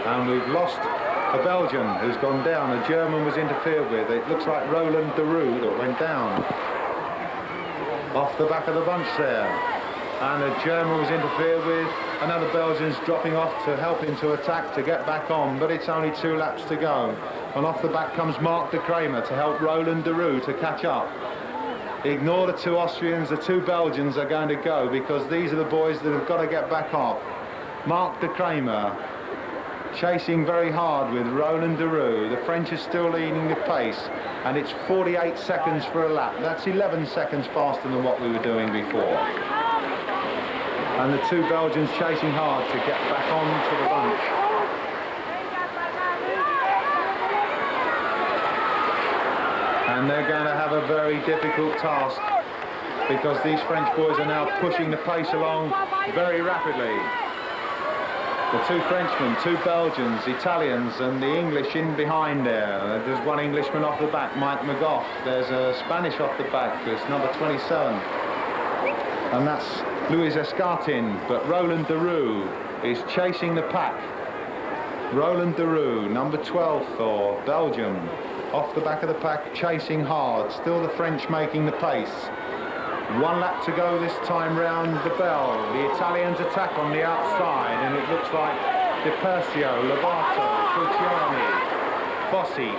And we've lost a Belgian who's gone down. A German was interfered with. It looks like Roland Deroux that went down off the back of the bunch there. And the German was interfered with. Another Belgian's dropping off to help him to attack, to get back on, but it's only 2 laps to go. And off the back comes Mark de Kramer to help Roland de Roux to catch up. Ignore the 2 Austrians, the 2 Belgians are going to go because these are the boys that have got to get back up. Mark de Kramer chasing very hard with Roland de Roux. The French are still leading the pace, and it's 48 seconds for a lap. That's 11 seconds faster than what we were doing before. And the 2 Belgians chasing hard to get back on to the bunch. And they're going to have a very difficult task because these French boys are now pushing the pace along very rapidly. The 2 Frenchmen, 2 Belgians, Italians and the English in behind there. There's 1 Englishman off the back, Mike McGough. There's a Spanish off the back, there's number 27. And that's Louis Escartin, but Roland de Roux is chasing the pack. Roland de Roux, number 12 for Belgium, off the back of the pack, chasing hard. Still the French making the pace. 1 lap to go this time round the bell. The Italians attack on the outside, and it looks like Di Persio, Lovato, Cruciani, Fossi.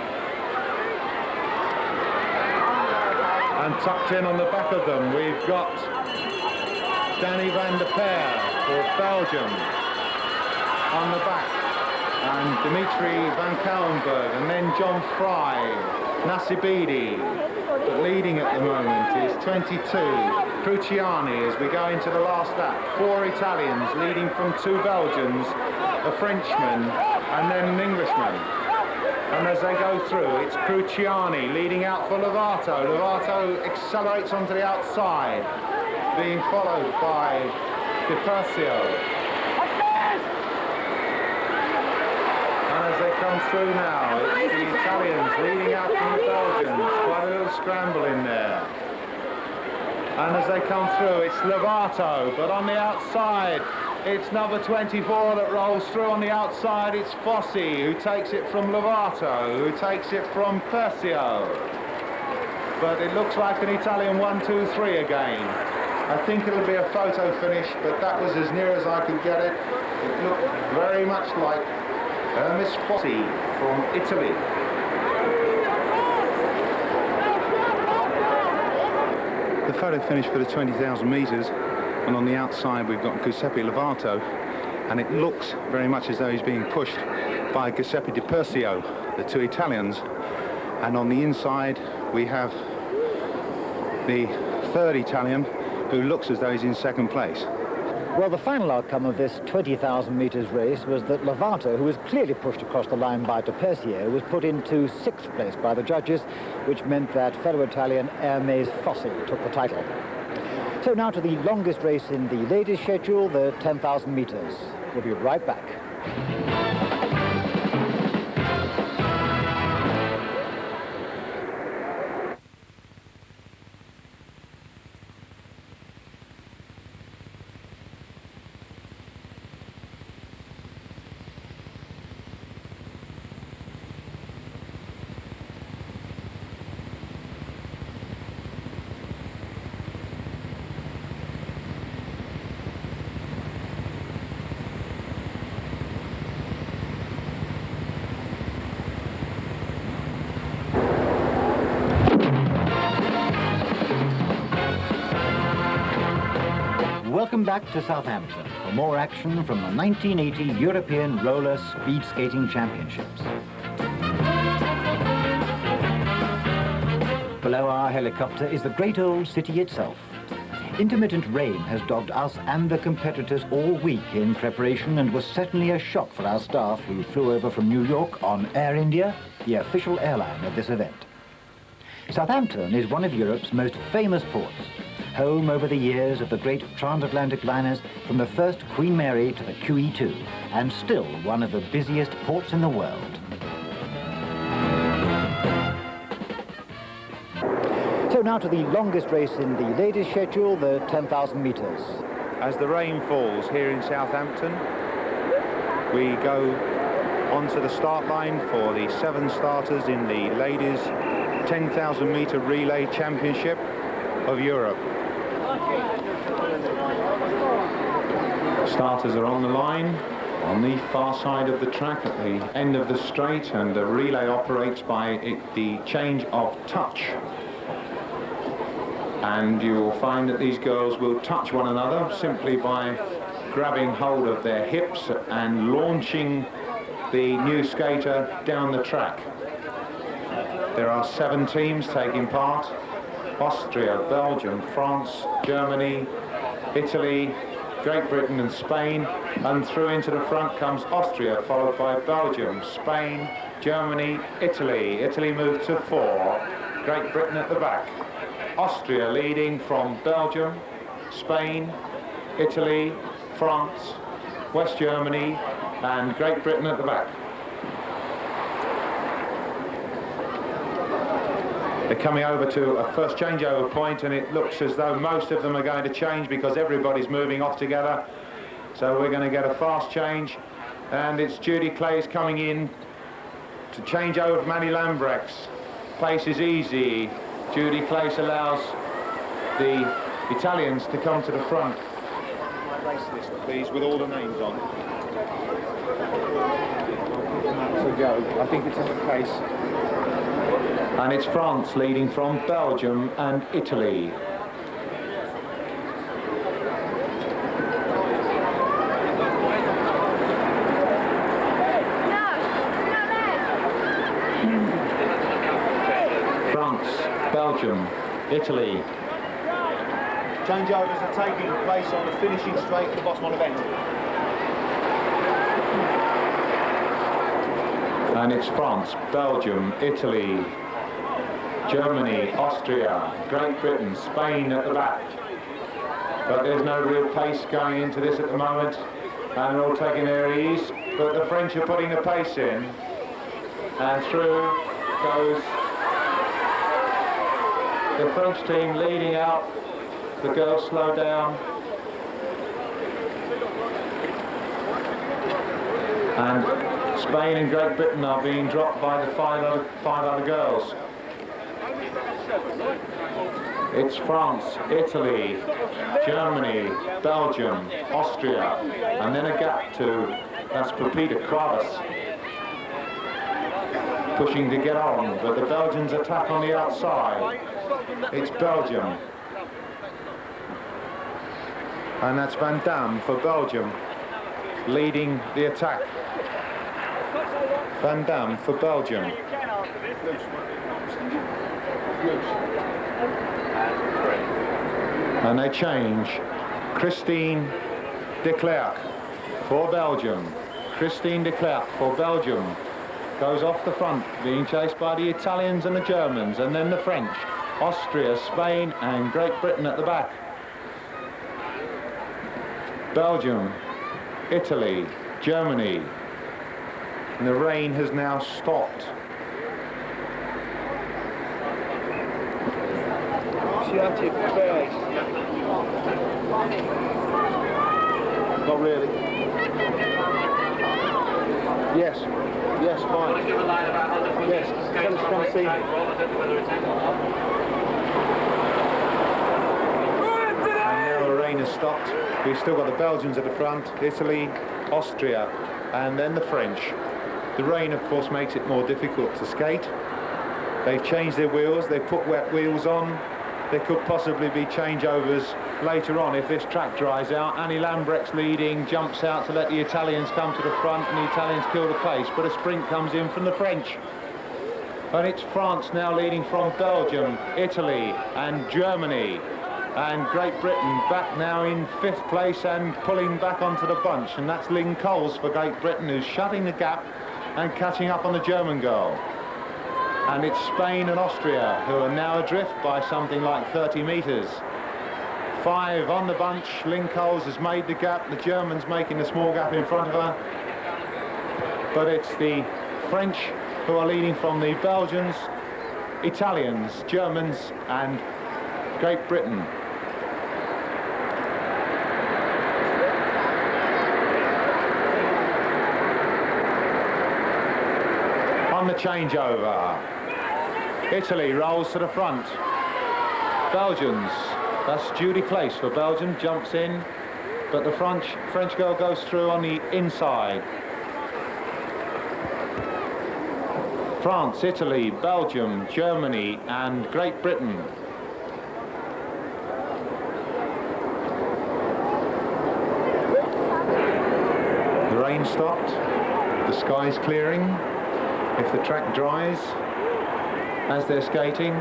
And tucked in on the back of them, we've got Danny van der Peer for Belgium on the back, and Dimitri van Kouwenberg, and then John Fry, Nasibidi. But leading at the moment is 22, Cruciani, as we go into the last lap. 4 Italians leading from 2 Belgians, a Frenchman, and then an Englishman. And as they go through, it's Cruciani leading out for Lovato. Lovato accelerates onto the outside, being followed by Di Persio. And as they come through now, it's the Italians leading out from the Belgians. Quite a little scramble in there. And as they come through, it's Lovato, but on the outside, it's number 24 that rolls through on the outside. It's Fossi, who takes it from Lovato, who takes it from Persio. But it looks like an Italian 1, 2, 3 again. I think it'll be a photo finish, but that was as near as I could get it. It looked very much like Miss Fossi from Italy. The photo finish for the 20,000 metres, and on the outside we've got Giuseppe Lovato, and it looks very much as though he's being pushed by Giuseppe Di Persio, the 2 Italians, and on the inside we have the 3rd Italian, who looks as though he's in 2nd place. Well, the final outcome of this 20,000 metres race was that Lovato, who was clearly pushed across the line by Di Persio, was put into 6th place by the judges, which meant that fellow Italian Hermes Fossi took the title. So now to the longest race in the ladies' schedule, the 10,000 metres. We'll be right back. Welcome back to Southampton for more action from the 1980 European Roller Speed Skating Championships. Below our helicopter is the great old city itself. Intermittent rain has dogged us and the competitors all week in preparation, and was certainly a shock for our staff who flew over from New York on Air India, the official airline of this event. Southampton is one of Europe's most famous ports, home over the years of the great transatlantic liners from the first Queen Mary to the QE2, and still one of the busiest ports in the world. So now to the longest race in the ladies' schedule, the 10,000 metres. As the rain falls here in Southampton, we go onto the start line for the 7 starters in the ladies' 10,000 metre relay championship of Europe. Starters are on the line on the far side of the track at the end of the straight, and the relay operates by the change of touch. And you'll find that these girls will touch one another simply by grabbing hold of their hips and launching the new skater down the track. There are 7 teams taking part: Austria, Belgium, France, Germany, Italy, Great Britain and Spain, and through into the front comes Austria, followed by Belgium, Spain, Germany, Italy. Italy moved to 4, Great Britain at the back. Austria leading from Belgium, Spain, Italy, France, West Germany, and Great Britain at the back. They're coming over to a first changeover point, and it looks as though most of them are going to change because everybody's moving off together. So we're going to get a fast change, and it's Judy Clays coming in to change over from Annie Lambrecht's. Pace is easy. Judy Clays allows the Italians to come to the front. My race list, please, with all the names on. So go. I think it's in the case. And it's France leading from Belgium and Italy. France, Belgium, Italy. Changeovers are taking place on the finishing straight at the bottom of the event. And it's France, Belgium, Italy, Germany, Austria, Great Britain, Spain at the back. But there's no real pace going into this at the moment, and they're all taking their ease. But the French are putting the pace in, and through goes the French team leading out. The girls slow down. And Spain and Great Britain are being dropped by the five other girls. It's France, Italy, Germany, Belgium, Austria, and then a gap to, that's Pepita Kravis, pushing to get on, but the Belgians attack on the outside. It's Belgium. And that's Van Dam for Belgium, leading the attack. Van Dam for Belgium. And they change. Christine de Klerk for Belgium. Christine de Klerk for Belgium goes off the front, being chased by the Italians and the Germans, and then the French, Austria, Spain, and Great Britain at the back. Belgium, Italy, Germany, and the rain has now stopped. Not really. Yes, yes, fine. Yes, tell us come see me. And now the rain has stopped. We've still got the Belgians at the front, Italy, Austria, and then the French. The rain, of course, makes it more difficult to skate. They've changed their wheels, they've put wet wheels on. There could possibly be changeovers later on if this track dries out. Annie Lambrecht's leading, jumps out to let the Italians come to the front, and the Italians kill the pace, but a sprint comes in from the French. And it's France now leading from Belgium, Italy, and Germany. And Great Britain back now in 5th place and pulling back onto the bunch, and that's Lynn Coles for Great Britain, who's shutting the gap and catching up on the German girl. And it's Spain and Austria who are now adrift by something like 30 metres. 5 on the bunch. Lynn Coles has made the gap. The Germans making a small gap in front of her. But it's the French who are leading from the Belgians, Italians, Germans, and Great Britain. On the changeover, Italy rolls to the front. Belgians That's Judy Claes for Belgium, jumps in, but the French girl goes through on the inside. France, Italy, Belgium, Germany and Great Britain. The rain stopped, the sky's clearing. If the track dries as they're skating,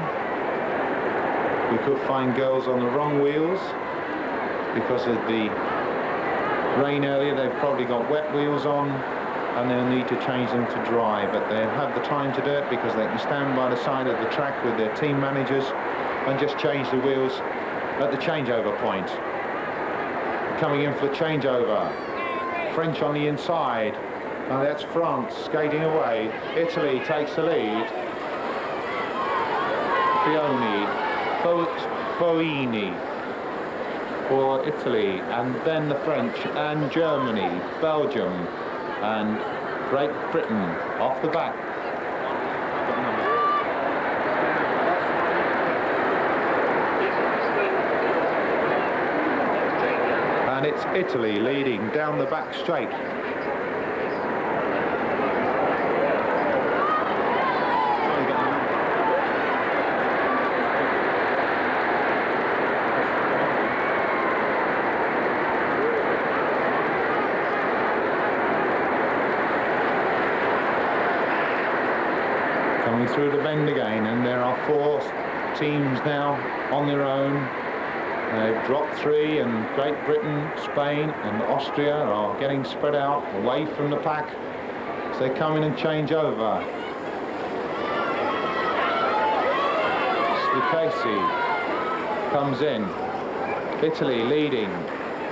we could find girls on the wrong wheels because of the rain earlier. They've probably got wet wheels on and they'll need to change them to dry, but they have the time to do it because they can stand by the side of the track with their team managers and just change the wheels at the changeover point. Coming in for the changeover, French on the inside, and that's France skating away. Italy takes the lead. Foini for Italy, and then the French and Germany, Belgium and Great Britain off the back. And it's Italy leading down the back straight. Coming through the bend again, and there are 4 teams now on their own. They've dropped 3, and Great Britain, Spain and Austria are getting spread out away from the pack as they come in and change over. Lucchesi comes in. Italy leading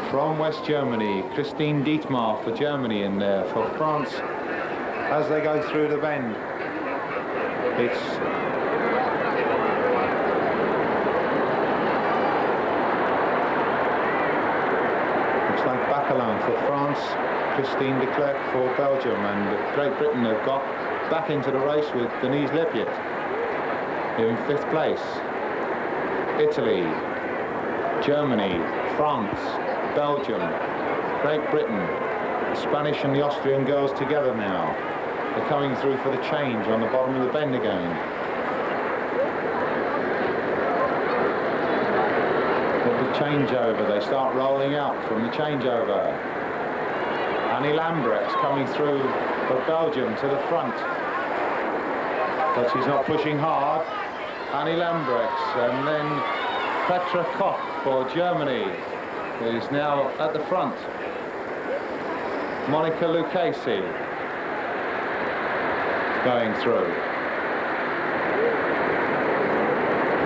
from West Germany. Christine Dietmar for Germany in there. For France, as they go through the bend, it's like Bacalin for France, Christine de Klerk for Belgium, and Great Britain have got back into the race with Denise Lepiot in 5th place. Italy, Germany, France, Belgium, Great Britain, the Spanish and the Austrian girls together now. They're coming through for the change on the bottom of the bend again. Changeover, they start rolling out from the changeover. Annie Lambrecht's coming through for Belgium to the front, but she's not pushing hard. Annie Lambrecht's, and then Petra Koch for Germany is now at the front. Monica Lucchesi going through,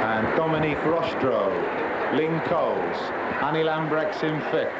and Dominique Rostro, Lynn Coles, Annie Lambrecht's in 5th.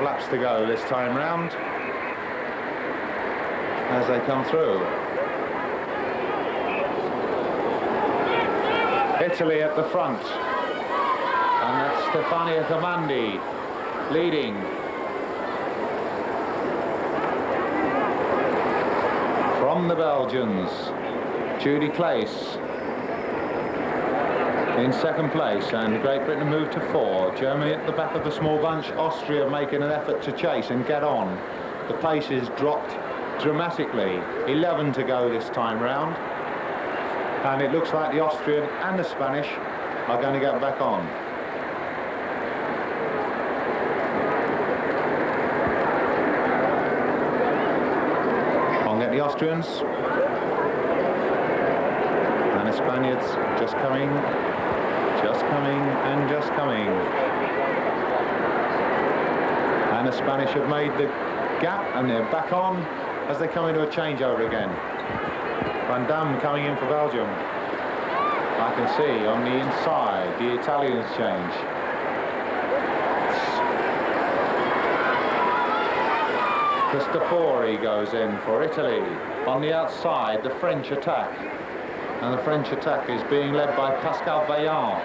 Laps to go this time round as they come through. Italy at the front, and that's Stefania Comandi leading. From the Belgians, Judy Claes in 2nd place, and Great Britain moved to 4. Germany at the back of the small bunch. Austria making an effort to chase and get on. The pace is dropped dramatically. 11 to go this time round, and it looks like the Austrian and the Spanish are going to get back on. On get the Austrians, and the Spaniards just coming and just coming. And the Spanish have made the gap, and they're back on as they come into a changeover again. Van Damme coming in for Belgium. I can see on the inside the Italians change. Cristofori goes in for Italy. On the outside, the French attack. And the French attack is being led by Pascal Vaillant.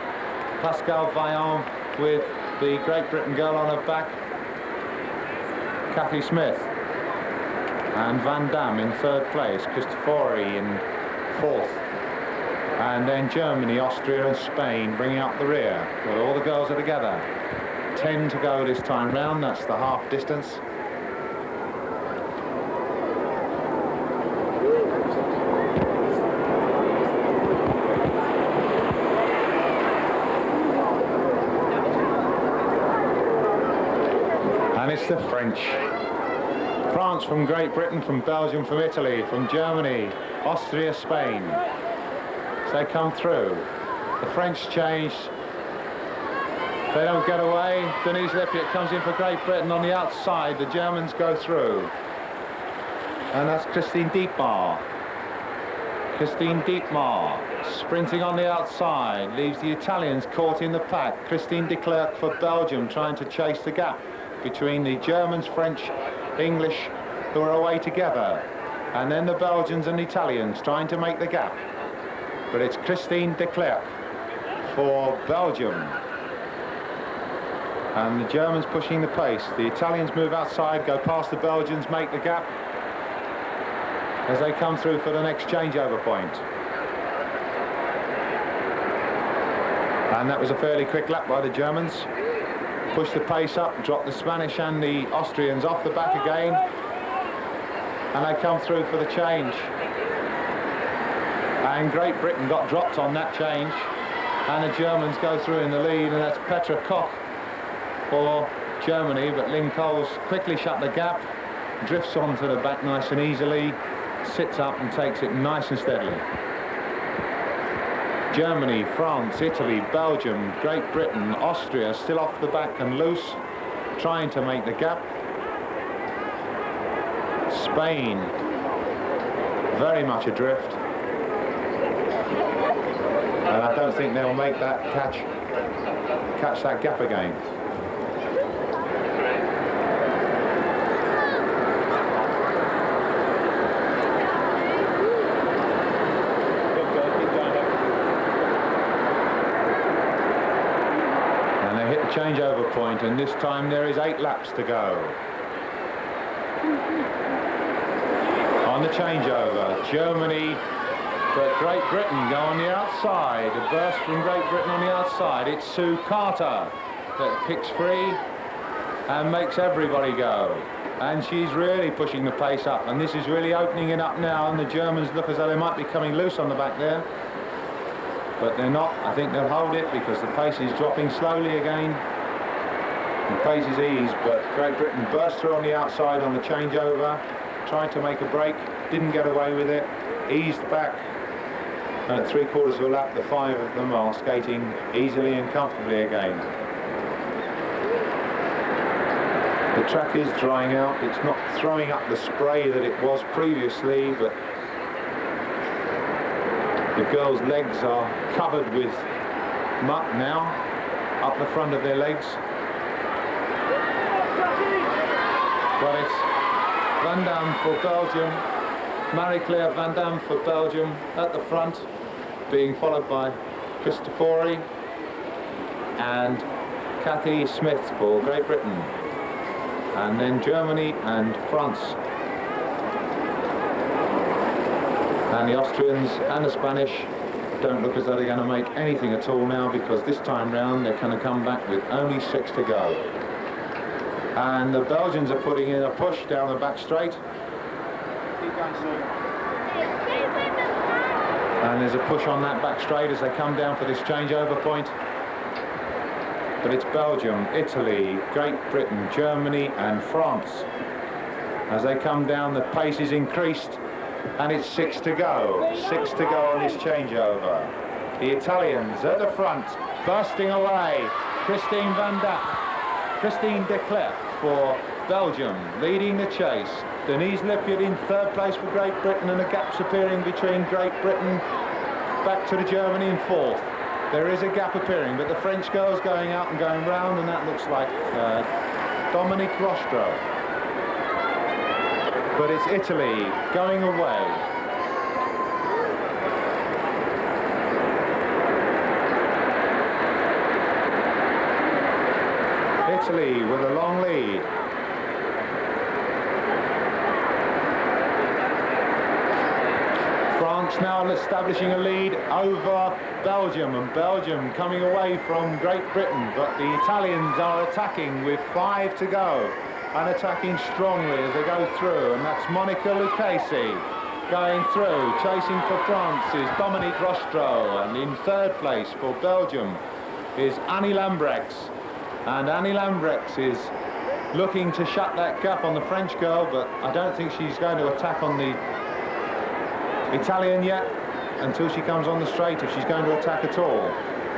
Pascal Vaillant with the Great Britain girl on her back, Cathy Smith. And Van Damme in third place, Cristofori in fourth. And then Germany, Austria and Spain bringing up the rear. Well, all the girls are together. 10 to go this time round, that's the half distance. And it's the French. France from Great Britain, from Belgium, from Italy, from Germany, Austria, Spain. So they come through. The French change. They don't get away. Denise Lippiett comes in for Great Britain on the outside. The Germans go through. And that's Christine Dietmar. Christine Dietmar sprinting on the outside. Leaves the Italians caught in the pack. Christine de Klerk for Belgium trying to chase the gap between the Germans, French, English, who are away together, and then the Belgians and Italians trying to make the gap. But it's Christine de Klerk for Belgium. And the Germans pushing the pace. The Italians move outside, go past the Belgians, make the gap as they come through for the next changeover point. And that was a fairly quick lap by the Germans. Push the pace up, drop the Spanish and the Austrians off the back again, and they come through for the change. And Great Britain got dropped on that change, and the Germans go through in the lead, and that's Petra Koch for Germany, but Lynn Coles quickly shut the gap, drifts onto the back nice and easily, sits up and takes it nice and steadily. Germany, France, Italy, Belgium, Great Britain, Austria still off the back and loose, trying to make the gap. Spain very much adrift, and I don't think they'll make that catch that gap again. Changeover point, and this time there is 8 laps to go. On the changeover, Germany, but Great Britain go on the outside. A burst from Great Britain on the outside. It's Sue Carter that kicks free and makes everybody go. And she's really pushing the pace up, and this is really opening it up now, and the Germans look as though they might be coming loose on the back there. But they're not. I think they'll hold it because the pace is dropping slowly again. The pace is eased, but Great Britain burst through on the outside on the changeover, tried to make a break, didn't get away with it, eased back, and at 3/4 of a lap, the 5 of them are skating easily and comfortably again. The track is drying out. It's not throwing up the spray that it was previously, but the girls' legs are covered with muck now, up the front of their legs. But it's Van Damme for Belgium, Marie-Claire Van Damme for Belgium at the front, being followed by Cristofori and Cathy Smith for Great Britain. And then Germany and France. And the Austrians and the Spanish don't look as though they're going to make anything at all now, because this time round they're going to come back with only 6 to go. And the Belgians are putting in a push down the back straight. And there's a push on that back straight as they come down for this changeover point. But it's Belgium, Italy, Great Britain, Germany and France. As they come down, the pace is increased. And it's 6 to go. 6 to go on this changeover. The Italians at the front, bursting away. Christine de Klerk for Belgium, leading the chase. Denise Lippiott in third place for Great Britain, and the gaps appearing between Great Britain back to the Germany in fourth. There is a gap appearing, but the French girl's going out and going round, and that looks like Dominique Rostro. But it's Italy going away. Italy with a long lead. France now establishing a lead over Belgium, and Belgium coming away from Great Britain, but the Italians are attacking with 5 to go and attacking strongly as they go through, and that's Monica Lucchesi going through. Chasing for France is Dominique Rostro, and in third place for Belgium is Annie Lambrechts. And Annie Lambrechts is looking to shut that gap on the French girl, but I don't think she's going to attack on the Italian yet until she comes on the straight, if she's going to attack at all.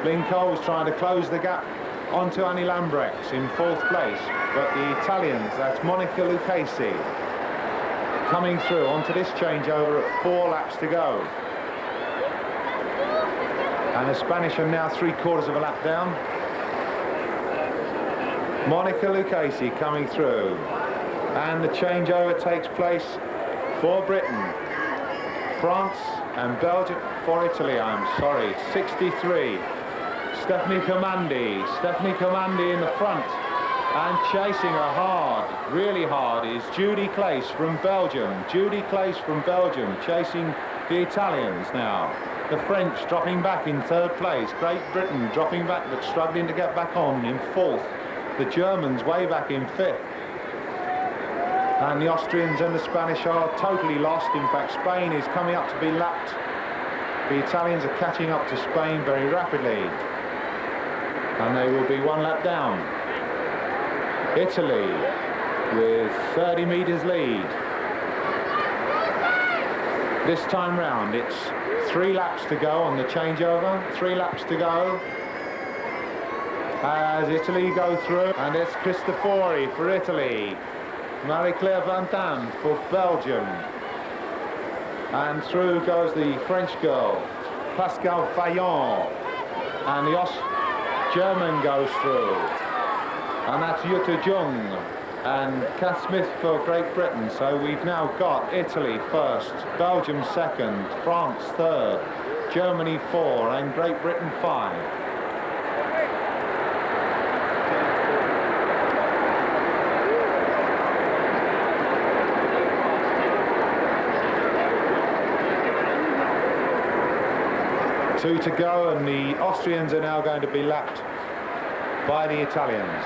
Lynn Cole was trying to close the gap onto Annie Lambrechts in fourth place, but the Italians, that's Monica Lucchesi, coming through onto this changeover at 4 laps to go. And the Spanish are now 3/4 of a lap down. Monica Lucchesi coming through, and the changeover takes place for Britain, France and Belgium, for Italy, I'm sorry, 63. Stephanie Comandi in the front, and chasing her hard, really hard, is Judy Claes from Belgium. Judy Claes from Belgium chasing the Italians now. The French dropping back in third place. Great Britain dropping back but struggling to get back on in fourth. The Germans way back in fifth. And the Austrians and the Spanish are totally lost. In fact, Spain is coming up to be lapped. The Italians are catching up to Spain very rapidly, and they will be 1 lap down. Italy with 30 meters lead. This time round, it's 3 laps to go on the changeover. 3 laps to go as Italy go through, and it's Cristofori for Italy, Marie-Claire Van Damme for Belgium, and through goes the French girl, Pascal Fayon, and the German goes through, and that's Jutta Jung and Kath Smith for Great Britain. So we've now got Italy first, Belgium second, France third, Germany 4, and Great Britain 5. Two to go, and the Austrians are now going to be lapped by the Italians.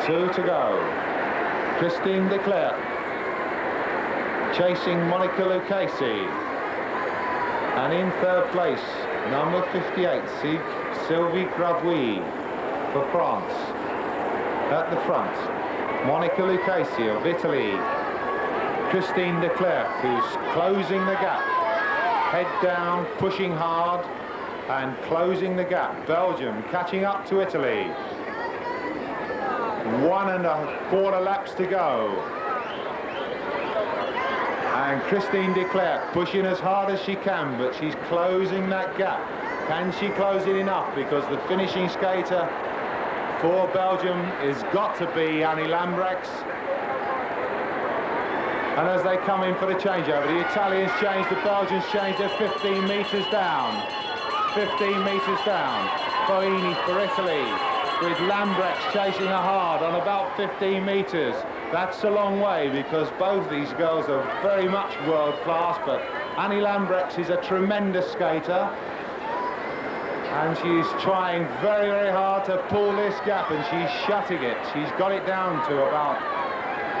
Two to go. Christine de Klerk chasing Monica Lucchesi, and in third place, number 58, Sylvie Gravouille for France. At the front, Monica Lucchesi of Italy, Christine de Klerk, who's closing the gap, head down, pushing hard and closing the gap. Belgium catching up to Italy. 1 1/4 laps to go, and Christine de Klerk pushing as hard as she can, but she's closing that gap. Can she close it enough? Because the finishing skater for Belgium is got to be Annie Lambrechts. And as they come in for the changeover, the Italians change, the Belgians change, they're 15 metres down. 15 metres down. Foini for Italy, with Lambrechts chasing her hard on about 15 metres. That's a long way, because both these girls are very much world class, but Annie Lambrechts is a tremendous skater, and she's trying very, very hard to pull this gap, and she's shutting it. She's got it down to about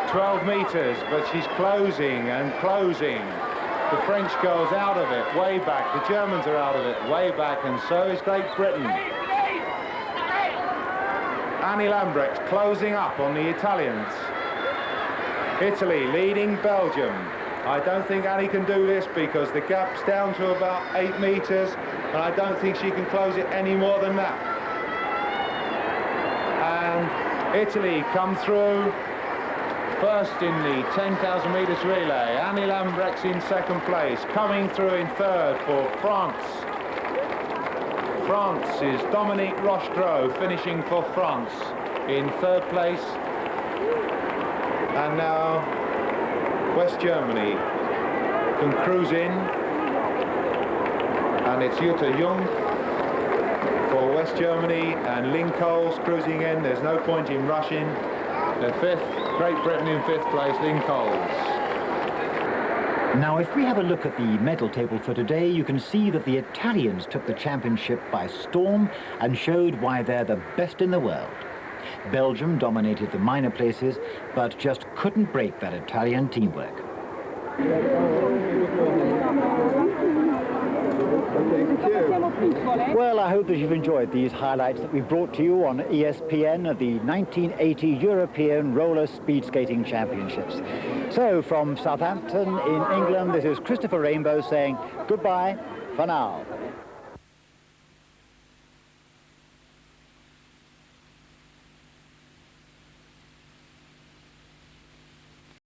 12 metres, but she's closing and closing. The French girl's out of it, way back. The Germans are out of it, way back, and so is Great Britain. Annie Lambrechts closing up on the Italians. Italy leading Belgium I don't think Annie can do this because the gap's down to about 8 metres, and I don't think she can close it any more than that. And Italy come through first in the 10,000 metres relay. Annie Lambrecht's in second place. Coming through in third for France. France is Dominique Rochereau finishing for France in third place. And now West Germany can cruise in. And it's Jutta Jung for West Germany and Lynn Coles cruising in. There's no point in rushing. The fifth, Great Britain in fifth place, Lynn Coles. Now, if we have a look at the medal table for today, you can see that the Italians took the championship by storm and showed why they're the best in the world. Belgium dominated the minor places, but just couldn't break that Italian teamwork. Well, I hope that you've enjoyed these highlights that we brought to you on ESPN of the 1980 European Roller Speed Skating Championships. So, from Southampton in England, this is Christopher Rainbow saying goodbye for now.